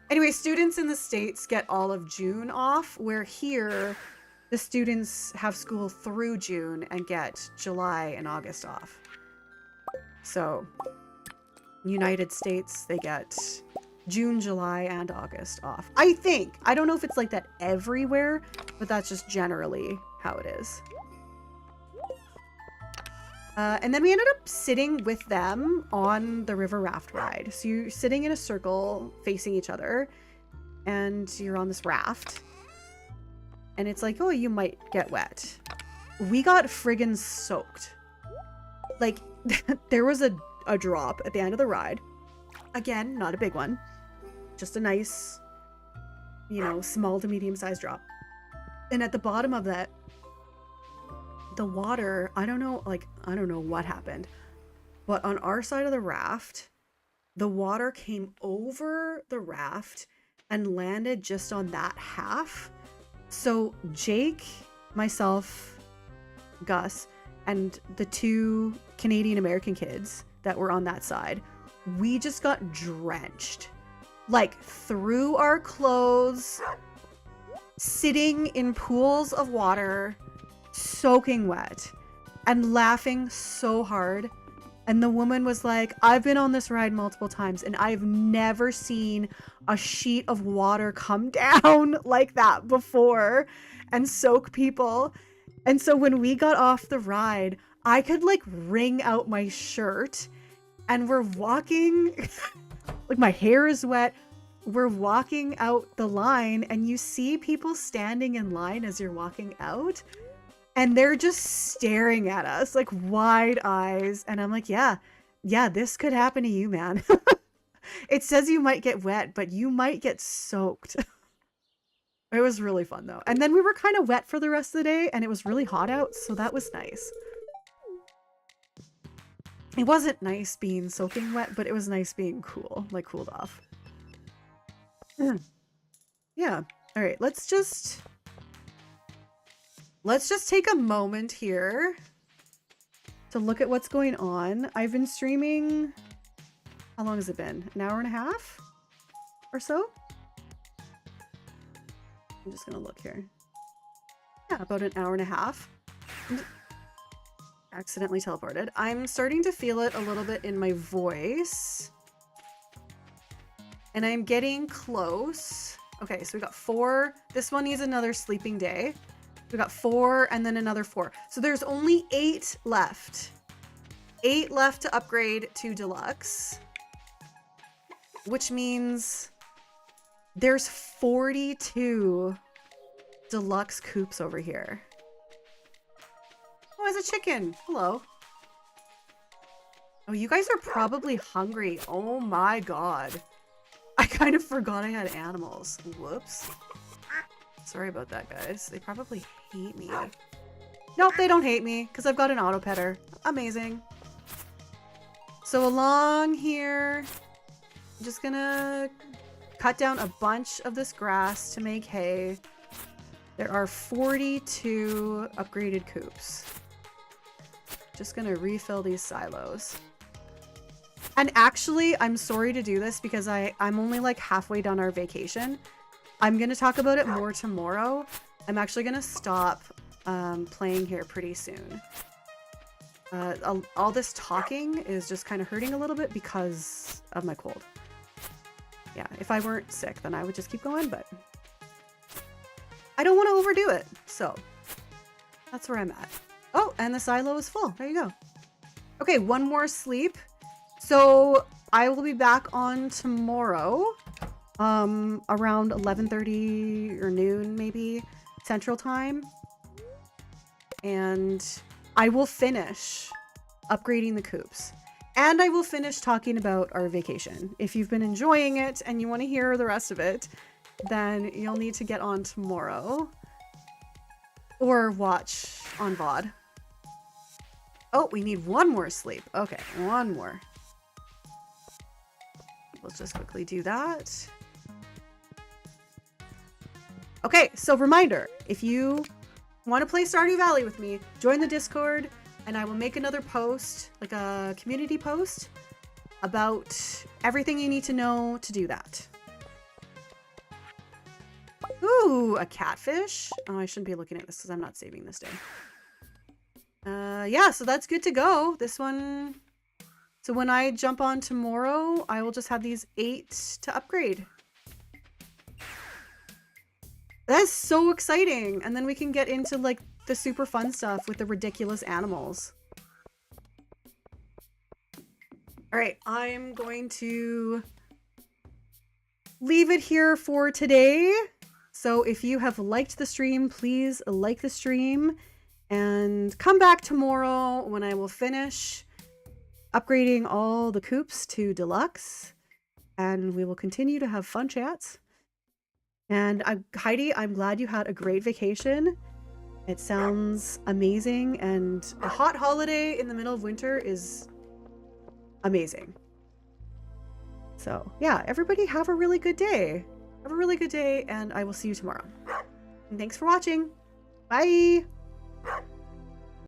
Speaker 1: Anyway, students in the States get all of June off, where here the students have school through June and get July and August off. So, United States, they get June, July, and August off. I think. I don't know if it's like that everywhere, but that's just generally how it is. And then we ended up sitting with them on the river raft ride. So you're sitting in a circle facing each other and you're on this raft. And it's like, oh, you might get wet. We got friggin' soaked. Like, there was a drop at the end of the ride. Again, not a big one. Just a nice, you know, small to medium-sized drop. And at the bottom of that, the water, I don't know what happened, but on our side of the raft, the water came over the raft and landed just on that half. So Jake, myself, Gus, and the 2 Canadian American kids that were on that side, we just got drenched. Like, through our clothes, sitting in pools of water, soaking wet and laughing so hard. And the woman was like, I've been on this ride multiple times and I've never seen a sheet of water come down like that before and soak people. And so when we got off the ride, I could like wring out my shirt and we're walking like my hair is wet. We're walking out the line and you see people standing in line as you're walking out. And they're just staring at us like wide eyes. And I'm like, yeah, this could happen to you, man. It says you might get wet, but you might get soaked. It was really fun though. And then we were kind of wet for the rest of the day and it was really hot out. So that was nice. It wasn't nice being soaking wet, but it was nice being cool, like cooled off. Yeah. All right. Let's just take a moment here to look at what's going on. I've been streaming, how long has it been? An hour and a half or so? I'm just gonna look here. Yeah, about an hour and a half. Accidentally teleported. I'm starting to feel it a little bit in my voice. And I'm getting close. Okay, so we got 4. This one needs another sleeping day. We got 4 and then another 4. So there's only 8 left. 8 left to upgrade to deluxe. which means there's 42 deluxe coops over here. Oh, it's a chicken. Hello. Oh, you guys are probably hungry. Oh my god. I kind of forgot I had animals. Whoops. Sorry about that, guys. They probably hate me. Nope, they don't hate me because I've got an auto petter. Amazing. So along here, I'm just gonna cut down a bunch of this grass to make hay. There are 42 upgraded coops. Just gonna refill these silos. And actually, I'm sorry to do this because I'm only like halfway done our vacation. I'm gonna talk about it more tomorrow. I'm actually gonna stop playing here pretty soon. All this talking is just kind of hurting a little bit because of my cold. Yeah, if I weren't sick, then I would just keep going, but I don't want to overdo it. So that's where I'm at. Oh, and the silo is full. There you go. Okay, one more sleep. So I will be back on tomorrow, around 11:30 or noon, maybe Central Time. And I will finish upgrading the coops. And I will finish talking about our vacation. If you've been enjoying it and you want to hear the rest of it, then you'll need to get on tomorrow. Or watch on VOD. Oh, we need one more sleep. Okay, one more. Let's just quickly do that. Okay, so reminder, if you want to play Stardew Valley with me, join the Discord and I will make another post, like a community post, about everything you need to know to do that. Ooh, a catfish. Oh, I shouldn't be looking at this because I'm not saving this day. Yeah, so that's good to go. This one. So when I jump on tomorrow, I will just have these 8 to upgrade. That's so exciting. And then we can get into like the super fun stuff with the ridiculous animals. All right, I'm going to leave it here for today. So if you have liked the stream, please like the stream and come back tomorrow when I will finish upgrading all the coops to deluxe and we will continue to have fun chats. And Heidi, I'm glad you had a great vacation. It sounds amazing, and a hot holiday in the middle of winter is amazing. So yeah, everybody have a really good day. Have a really good day, and I will see you tomorrow. And thanks for watching. Bye!